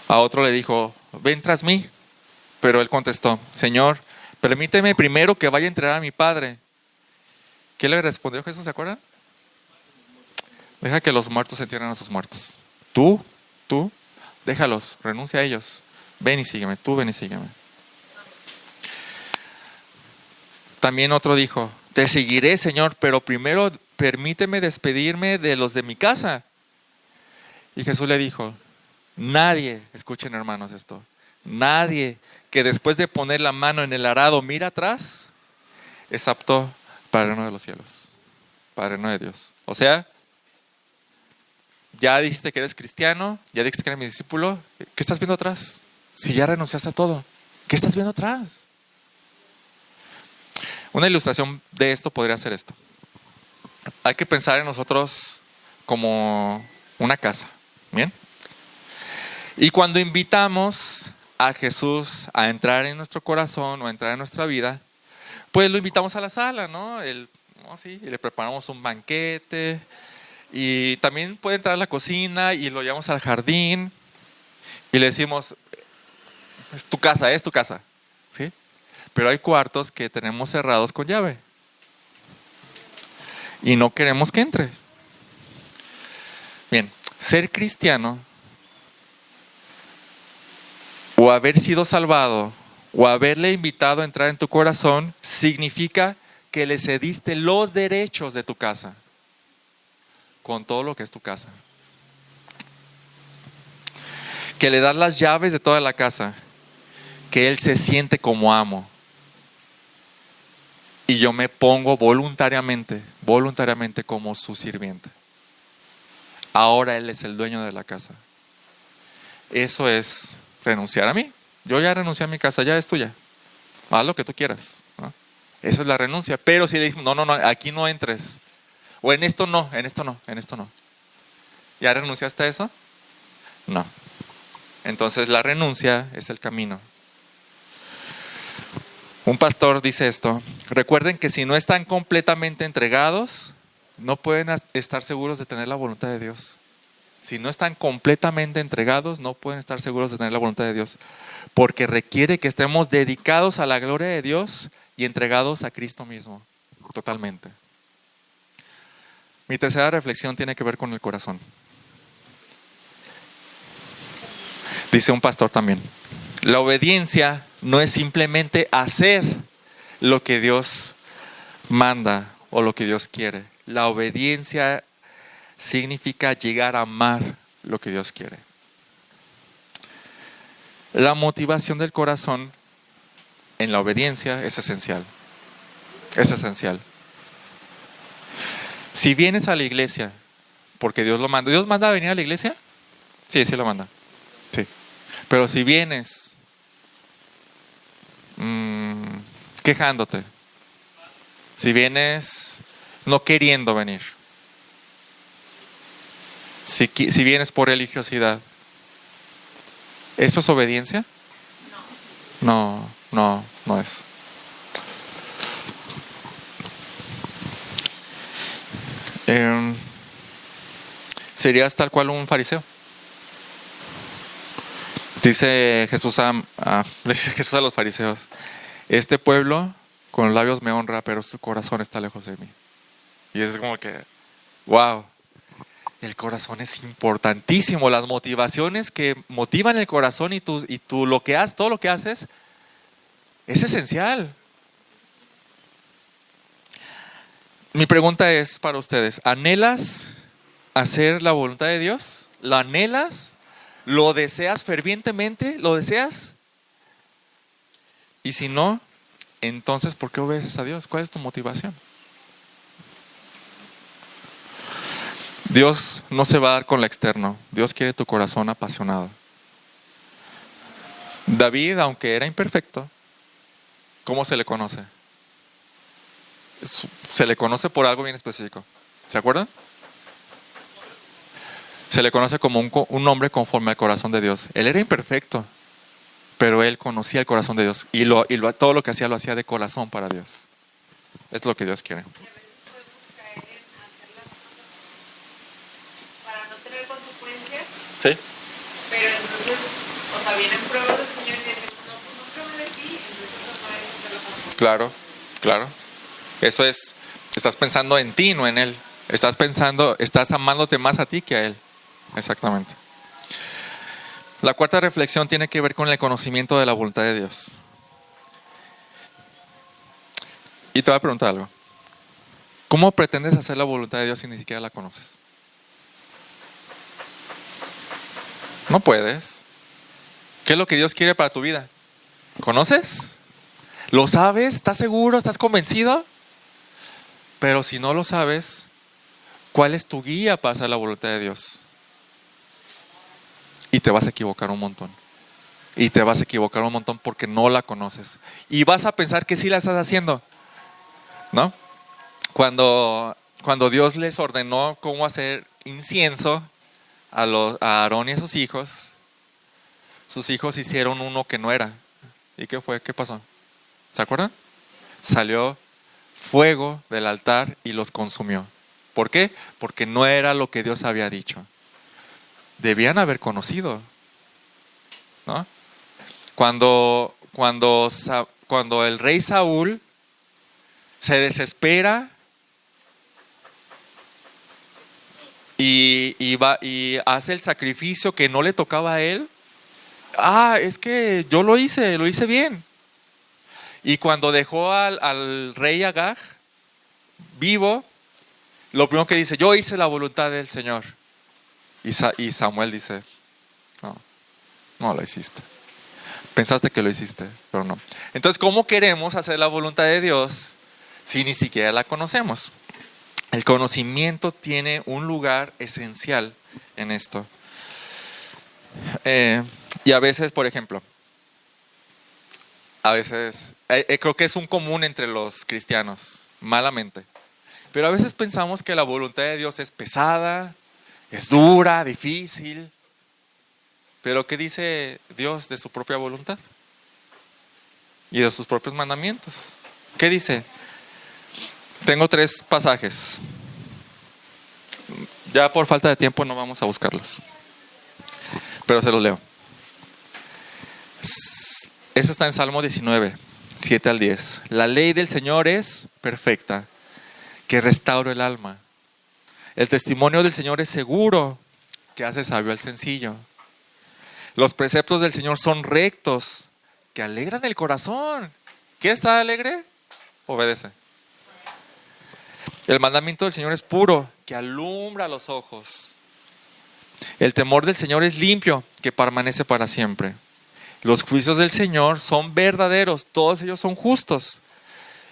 A otro le dijo, ven tras mí. Pero él contestó, Señor, permíteme primero que vaya a entregar a mi Padre. ¿Qué le respondió Jesús? ¿Se acuerdan? Deja que los muertos entierren a sus muertos. Tú, déjalos, renuncia a ellos. Ven y sígueme, tú ven y sígueme. También otro dijo, te seguiré, Señor, pero primero permíteme despedirme de los de mi casa. Y Jesús le dijo, nadie, escuchen hermanos esto, nadie que después de poner la mano en el arado mira atrás, es apto para el reino de los cielos, para el reino de Dios. O sea, ya dijiste que eres cristiano, ya dijiste que eres mi discípulo, ¿qué estás viendo atrás? Si ya renunciaste a todo, ¿qué estás viendo atrás? Una ilustración de esto podría ser esto. Hay que pensar en nosotros como una casa, ¿bien? Y cuando invitamos a Jesús a entrar en nuestro corazón o a entrar en nuestra vida, pues lo invitamos a la sala, ¿no? Sí, y le preparamos un banquete. Y también puede entrar a la cocina y lo llevamos al jardín y le decimos, es tu casa, ¿sí? Pero hay cuartos que tenemos cerrados con llave y no queremos que entre. Bien, ser cristiano o haber sido salvado o haberle invitado a entrar en tu corazón significa que le cediste los derechos de tu casa con todo lo que es tu casa. Que le das las llaves de toda la casa, que Él se siente como amo y yo me pongo voluntariamente como su sirviente. Ahora Él es el dueño de la casa. Eso es renunciar a mí. Yo ya renuncié a mi casa, ya es tuya. Haz lo que tú quieras, ¿no? Esa es la renuncia. Pero si le dices, no, aquí no entres. O en esto no. ¿Ya renunciaste a eso? No. Entonces la renuncia es el camino. Un pastor dice esto: recuerden que si no están completamente entregados, no pueden estar seguros de tener la voluntad de Dios. Si no están completamente entregados, no pueden estar seguros de tener la voluntad de Dios. Porque requiere que estemos dedicados a la gloria de Dios y entregados a Cristo mismo, totalmente. Mi tercera reflexión tiene que ver con el corazón. Dice un pastor también: la obediencia no es simplemente hacer lo que Dios manda o lo que Dios quiere. La obediencia significa llegar a amar lo que Dios quiere. La motivación del corazón en la obediencia es esencial. Es esencial. Si vienes a la iglesia porque Dios lo manda. ¿Dios manda a venir a la iglesia? Sí, sí lo manda. Sí. Pero si vienes quejándote, si vienes no queriendo venir, si vienes por religiosidad, ¿eso es obediencia? No es. Serías tal cual un fariseo. Dice Jesús a los fariseos: este pueblo con los labios me honra, pero su corazón está lejos de mí. Y es como que, wow, el corazón es importantísimo. Las motivaciones que motivan el corazón y tú lo que haces, todo lo que haces, es esencial. Mi pregunta es para ustedes: ¿anhelas hacer la voluntad de Dios? ¿Lo anhelas? ¿Lo deseas fervientemente? ¿Lo deseas? Y si no, entonces ¿por qué obedeces a Dios? ¿Cuál es tu motivación? Dios no se va a dar con lo externo. Dios quiere tu corazón apasionado. David, aunque era imperfecto, ¿cómo se le conoce? Se le conoce por algo bien específico. ¿Se acuerdan? Se le conoce como un hombre conforme al corazón de Dios. Él era imperfecto, pero él conocía el corazón de Dios y todo lo que hacía lo hacía de corazón para Dios. Es lo que Dios quiere. Y a veces podemos caer en hacer las cosas para no tener consecuencias. Sí. Pero entonces, o sea, vienen pruebas del Señor y decimos, no, pues nunca me de ti, entonces eso no es hacerlo tampoco. Claro. Eso es, estás pensando en ti, no en Él. Estás amándote más a ti que a Él. Exactamente. La cuarta reflexión tiene que ver con el conocimiento de la voluntad de Dios. Y te voy a preguntar algo. ¿Cómo pretendes hacer la voluntad de Dios si ni siquiera la conoces? No puedes. ¿Qué es lo que Dios quiere para tu vida? ¿Conoces? ¿Lo sabes? ¿Estás seguro? ¿Estás convencido? Pero si no lo sabes, ¿cuál es tu guía para hacer la voluntad de Dios? Y te vas a equivocar un montón. Y te vas a equivocar un montón porque no la conoces. Y vas a pensar que sí la estás haciendo, ¿no? Cuando Dios les ordenó cómo hacer incienso a Aarón y a sus hijos hicieron uno que no era. ¿Y qué fue? ¿Qué pasó? ¿Se acuerdan? Salió fuego del altar y los consumió. ¿Por qué? Porque no era lo que Dios había dicho. Debían haber conocido, ¿no? Cuando el rey Saúl se desespera y hace el sacrificio que no le tocaba a él, es que yo lo hice bien. Y cuando dejó al rey Agag vivo, lo primero que dice: yo hice la voluntad del Señor. Y Samuel dice: no lo hiciste. Pensaste que lo hiciste, pero no. Entonces, ¿cómo queremos hacer la voluntad de Dios si ni siquiera la conocemos? El conocimiento tiene un lugar esencial en esto. Y a veces, por ejemplo, creo que es un común entre los cristianos, malamente. Pero a veces pensamos que la voluntad de Dios es pesada, es dura, difícil. Pero ¿qué dice Dios de su propia voluntad? Y de sus propios mandamientos. ¿Qué dice? Tengo 3 pasajes. Ya por falta de tiempo no vamos a buscarlos. Pero se los leo. Eso está en Salmo 19, 7 al 10. La ley del Señor es perfecta, que restaura el alma. El testimonio del Señor es seguro, que hace sabio al sencillo. Los preceptos del Señor son rectos, que alegran el corazón. ¿Quieres estar alegre? Obedece. El mandamiento del Señor es puro, que alumbra los ojos. El temor del Señor es limpio, que permanece para siempre. Los juicios del Señor son verdaderos, todos ellos son justos.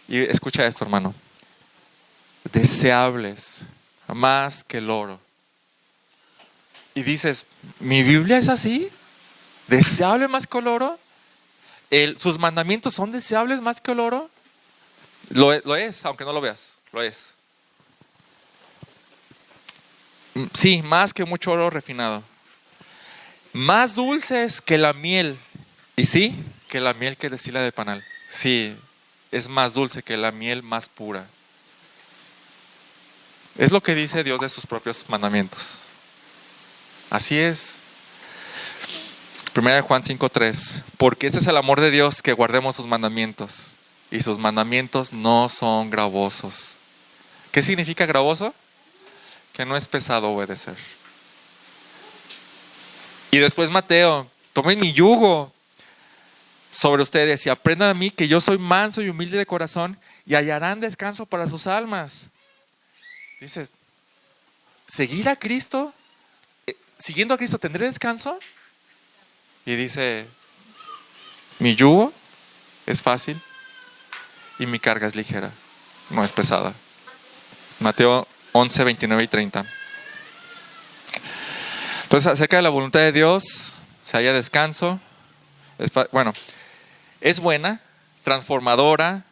Y escucha esto, hermano. Deseables, más que el oro. Y dices, ¿mi Biblia es así? ¿Deseable más que el oro? ¿Sus mandamientos son deseables más que el oro? Lo es, aunque no lo veas, lo es. Sí, más que mucho oro refinado. Más dulces que la miel. Y sí, que la miel que destila de panal. Sí, es más dulce que la miel más pura. Es lo que dice Dios de sus propios mandamientos. Así es. 1 Juan 5:3. Porque este es el amor de Dios, que guardemos sus mandamientos. Y sus mandamientos no son gravosos. ¿Qué significa gravoso? Que no es pesado obedecer. Y después Mateo, tomen mi yugo sobre ustedes y aprendan a mí, que yo soy manso y humilde de corazón, y hallarán descanso para sus almas. Dices, ¿seguir a Cristo? ¿Siguiendo a Cristo tendré descanso? Y dice, mi yugo es fácil y mi carga es ligera, no es pesada. Mateo 11, 29 y 30. Entonces, acerca de la voluntad de Dios, se halla descanso. Es buena, transformadora,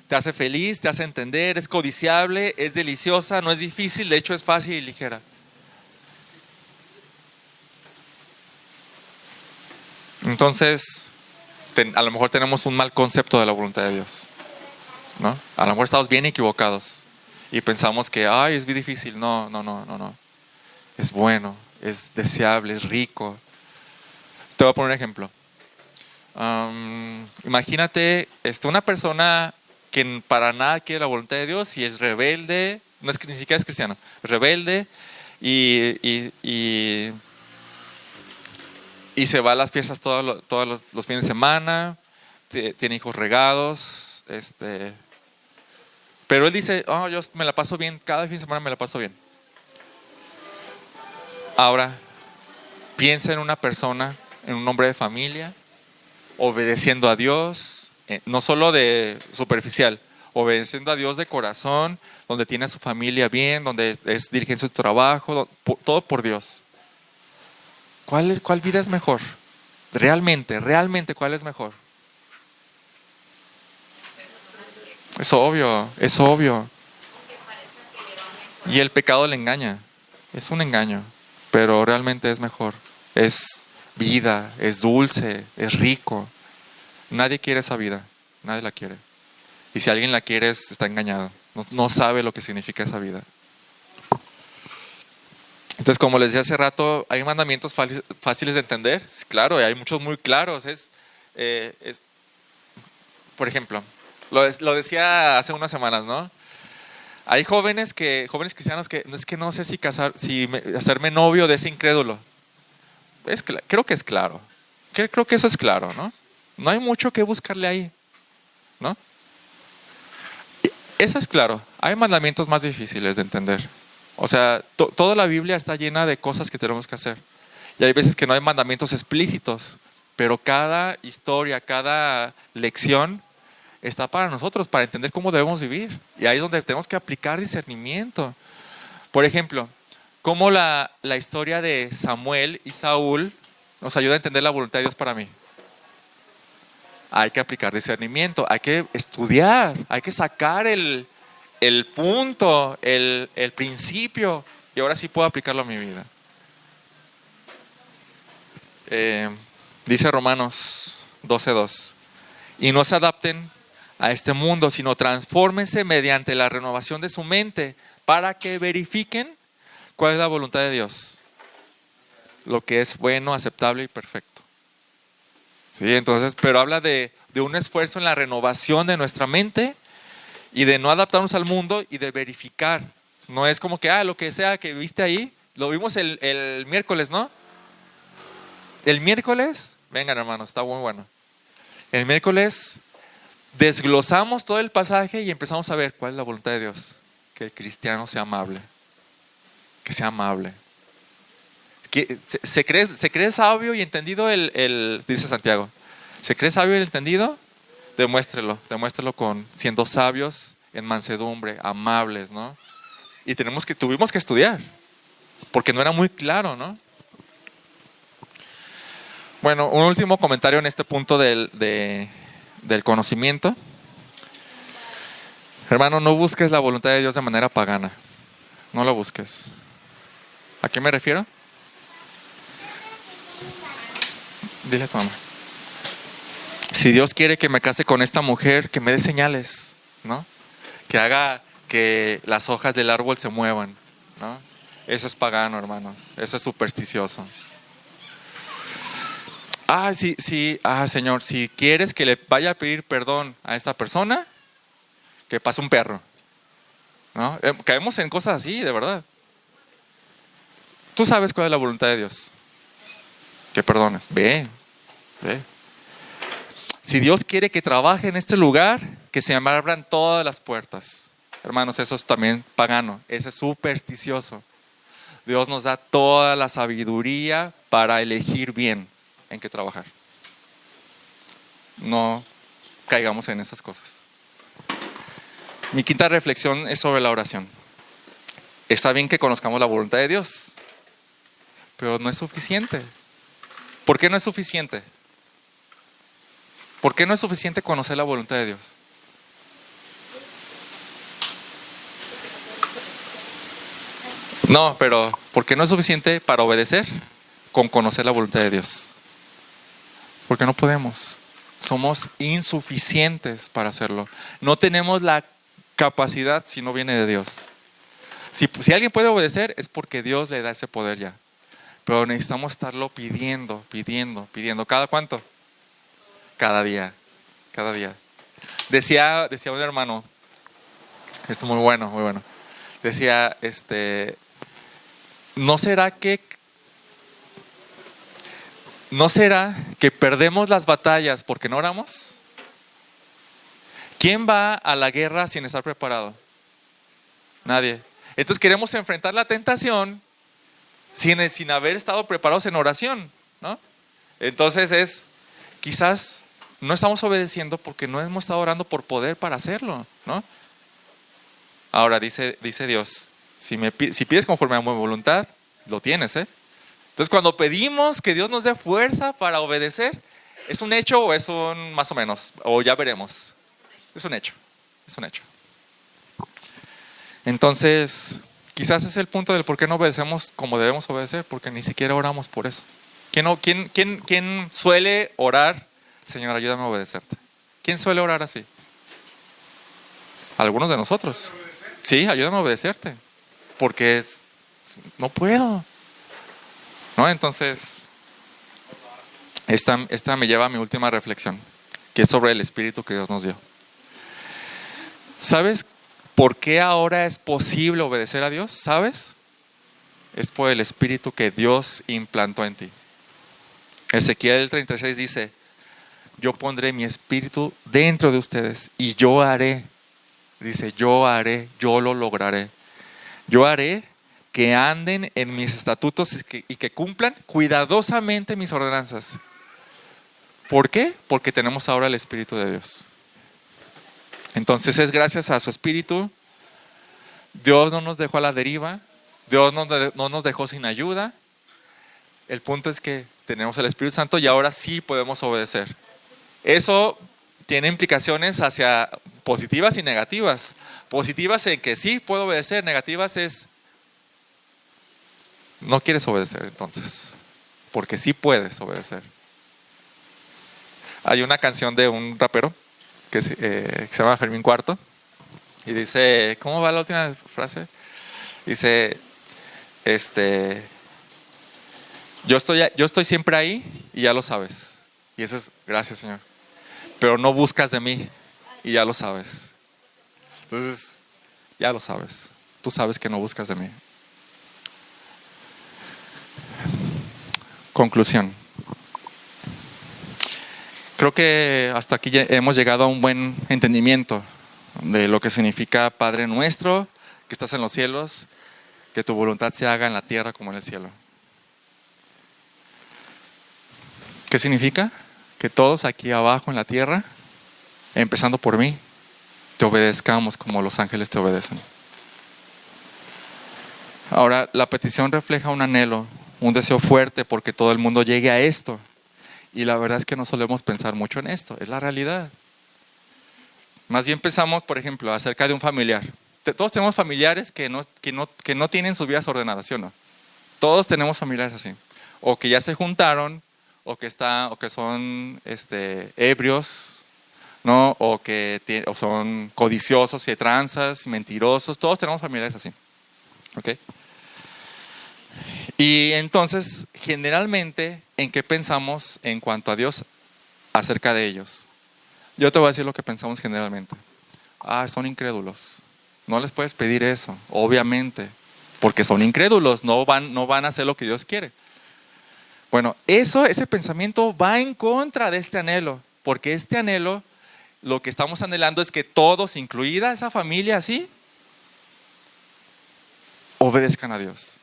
te hace feliz, te hace entender, es codiciable, es deliciosa, no es difícil, de hecho es fácil y ligera. Entonces, a lo mejor tenemos un mal concepto de la voluntad de Dios, ¿no? A lo mejor estamos bien equivocados y pensamos que, es muy difícil. No. Es bueno, es deseable, es rico. Te voy a poner un ejemplo. Imagínate una persona que para nada quiere la voluntad de Dios y es rebelde, ni siquiera es cristiano, es rebelde y se va a las fiestas todos los fines de semana, tiene hijos regados, pero él dice, yo me la paso bien, cada fin de semana me la paso bien. Ahora, piensa en una persona, en un hombre de familia, obedeciendo a Dios, no solo de superficial, obedeciendo a Dios de corazón, donde tiene a su familia bien, donde es dirigiendo su trabajo, todo por Dios. ¿Cuál vida es mejor? Realmente, ¿cuál es mejor? Es obvio. Y el pecado le engaña, es un engaño, pero realmente es mejor. Es vida, es dulce, es rico. Nadie quiere esa vida, nadie la quiere. Y si alguien la quiere, está engañado, no sabe lo que significa esa vida. Entonces, como les decía hace rato, hay mandamientos fáciles de entender, claro, y hay muchos muy claros. Por ejemplo, lo decía hace unas semanas, ¿no? Hay jóvenes cristianos que no sé si hacerme novio de ese incrédulo. Creo que es claro. Creo que eso es claro, ¿no? No hay mucho que buscarle ahí, ¿no? Eso es claro. Hay mandamientos más difíciles de entender. O sea, toda la Biblia está llena de cosas que tenemos que hacer. Y hay veces que no hay mandamientos explícitos, pero cada historia, cada lección está para nosotros, para entender cómo debemos vivir. Y ahí es donde tenemos que aplicar discernimiento. Por ejemplo, cómo la historia de Samuel y Saúl nos ayuda a entender la voluntad de Dios para mí. Hay que aplicar discernimiento, hay que estudiar, hay que sacar el punto, el principio, y ahora sí puedo aplicarlo a mi vida. Dice Romanos 12:2, y no se adapten a este mundo, sino transfórmense mediante la renovación de su mente para que verifiquen cuál es la voluntad de Dios, lo que es bueno, aceptable y perfecto. Sí, entonces, pero habla de un esfuerzo en la renovación de nuestra mente y de no adaptarnos al mundo y de verificar. No es como que, lo que sea que viste ahí, lo vimos el miércoles, ¿no? El miércoles, vengan hermanos, está muy bueno. El miércoles desglosamos todo el pasaje y empezamos a ver cuál es la voluntad de Dios. Que el cristiano sea amable. Que sea amable. Que se cree sabio y entendido dice Santiago. ¿Se cree sabio y entendido? Demuéstrelo siendo sabios en mansedumbre, amables, ¿no? Y tuvimos que estudiar, porque no era muy claro, ¿no? Bueno, un último comentario en este punto del conocimiento. Hermano, no busques la voluntad de Dios de manera pagana. No la busques. ¿A qué me refiero? Dile a tu mamá. Si Dios quiere que me case con esta mujer, que me dé señales, ¿no? Que haga que las hojas del árbol se muevan, ¿no? Eso es pagano, hermanos. Eso es supersticioso. Sí, Señor, si quieres que le vaya a pedir perdón a esta persona, que pase un perro, ¿no? Caemos en cosas así, de verdad. Tú sabes cuál es la voluntad de Dios. Que perdones. Ve. Si Dios quiere que trabaje en este lugar, que se me abran todas las puertas. Hermanos, eso es también pagano. Eso es supersticioso. Dios nos da toda la sabiduría para elegir bien en qué trabajar. No caigamos en esas cosas. Mi quinta reflexión es sobre la oración. Está bien que conozcamos la voluntad de Dios, pero no es suficiente. ¿Por qué no es suficiente? ¿Por qué no es suficiente conocer la voluntad de Dios? No, pero ¿por qué no es suficiente para obedecer con conocer la voluntad de Dios? Porque no podemos. Somos insuficientes para hacerlo. No tenemos la capacidad si no viene de Dios. Si alguien puede obedecer es porque Dios le da ese poder ya. Pero necesitamos estarlo pidiendo. ¿Cada cuánto? Cada día. Decía un hermano, esto muy bueno. Decía, ¿no será que perdemos las batallas porque no oramos? ¿Quién va a la guerra sin estar preparado? Nadie. Entonces queremos enfrentar la tentación sin haber estado preparados en oración, ¿no? Entonces quizás no estamos obedeciendo porque no hemos estado orando por poder para hacerlo, ¿no? Ahora dice Dios, si pides conforme a mi voluntad, lo tienes, ¿eh? Entonces cuando pedimos que Dios nos dé fuerza para obedecer, ¿es un hecho o es un más o menos? O ya veremos. Es un hecho. Entonces, quizás es el punto del por qué no obedecemos como debemos obedecer, porque ni siquiera oramos por eso. ¿Quién suele orar? Señor, ayúdame a obedecerte. ¿Quién suele orar así? Algunos de nosotros. Sí, ayúdame a obedecerte. Porque no puedo. ¿No? Entonces, esta me lleva a mi última reflexión, que es sobre el Espíritu que Dios nos dio. ¿Sabes por qué ahora es posible obedecer a Dios? ¿Sabes? Es por el Espíritu que Dios implantó en ti. Ezequiel 36 dice: yo pondré mi espíritu dentro de ustedes y yo haré. Dice, yo lo lograré. Yo haré que anden en mis estatutos y que cumplan cuidadosamente mis ordenanzas. ¿Por qué? Porque tenemos ahora el Espíritu de Dios. Entonces es gracias a su Espíritu. Dios no nos dejó a la deriva. Dios no nos dejó sin ayuda. El punto es que tenemos el Espíritu Santo y ahora sí podemos obedecer. Eso tiene implicaciones hacia positivas y negativas. Positivas en que sí puedo obedecer, negativas es no quieres obedecer entonces, porque sí puedes obedecer. Hay una canción de un rapero que se llama Fermín Cuarto y dice, ¿cómo va la última frase? Dice, yo estoy siempre ahí y ya lo sabes. Y eso es, gracias Señor. Pero no buscas de mí y ya lo sabes. Entonces, ya lo sabes. Tú sabes que no buscas de mí. Conclusión. Creo que hasta aquí ya hemos llegado a un buen entendimiento de lo que significa Padre nuestro, que estás en los cielos, que tu voluntad se haga en la tierra como en el cielo. ¿Qué significa? Que todos aquí abajo en la tierra, empezando por mí, te obedezcamos como los ángeles te obedecen. Ahora, la petición refleja un anhelo, un deseo fuerte porque todo el mundo llegue a esto. Y la verdad es que no solemos pensar mucho en esto, es la realidad. Más bien pensamos, por ejemplo, acerca de un familiar. Todos tenemos familiares que no tienen sus vidas ordenadas, ¿sí o no? Todos tenemos familiares así. O que ya se juntaron, o que son ebrios, ¿no? O son codiciosos y tranzas, mentirosos. Todos tenemos familiares así. ¿Ok? Y entonces, generalmente, ¿en qué pensamos en cuanto a Dios acerca de ellos? Yo te voy a decir lo que pensamos generalmente. Son incrédulos. No les puedes pedir eso, obviamente, porque son incrédulos, no van a hacer lo que Dios quiere. Bueno, ese pensamiento va en contra de este anhelo, porque este anhelo, lo que estamos anhelando es que todos, incluida esa familia así, obedezcan a Dios.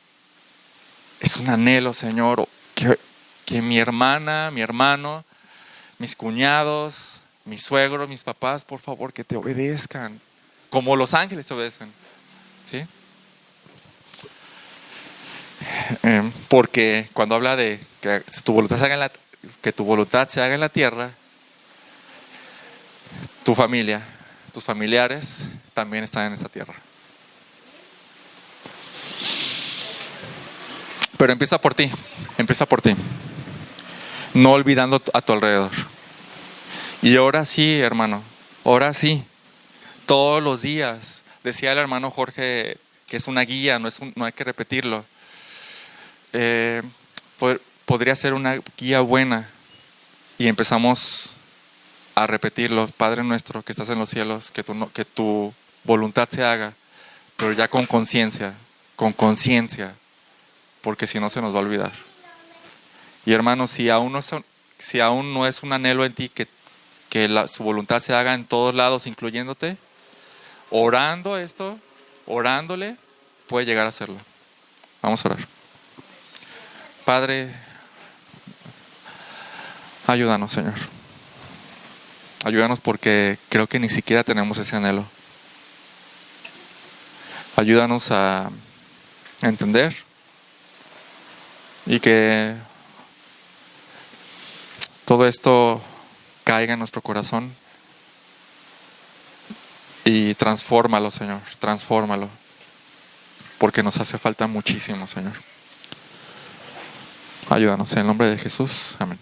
Es un anhelo, Señor, que mi hermana, mi hermano, mis cuñados, mis suegros, mis papás, por favor, que te obedezcan, como los ángeles te obedecen. ¿Sí? Porque cuando habla de que tu voluntad se haga en la tierra, tu familia, tus familiares también están en esta tierra. Pero empieza por ti, no olvidando a tu alrededor. Y ahora sí, hermano, ahora sí, todos los días, decía el hermano Jorge que es una guía, no hay que repetirlo. Podría ser una guía buena y empezamos a repetirlo. Padre nuestro que estás en los cielos, que tu voluntad se haga, pero ya con conciencia, porque si no se nos va a olvidar. Y hermano, si aún no es un anhelo en ti que su voluntad se haga en todos lados, incluyéndote, orándole, puede llegar a hacerlo. Vamos a orar. Padre, ayúdanos, Señor. Ayúdanos porque creo que ni siquiera tenemos ese anhelo. Ayúdanos a entender y que todo esto caiga en nuestro corazón y transfórmalo, Señor, transfórmalo, porque nos hace falta muchísimo, Señor. Ayúdanos en el nombre de Jesús. Amén.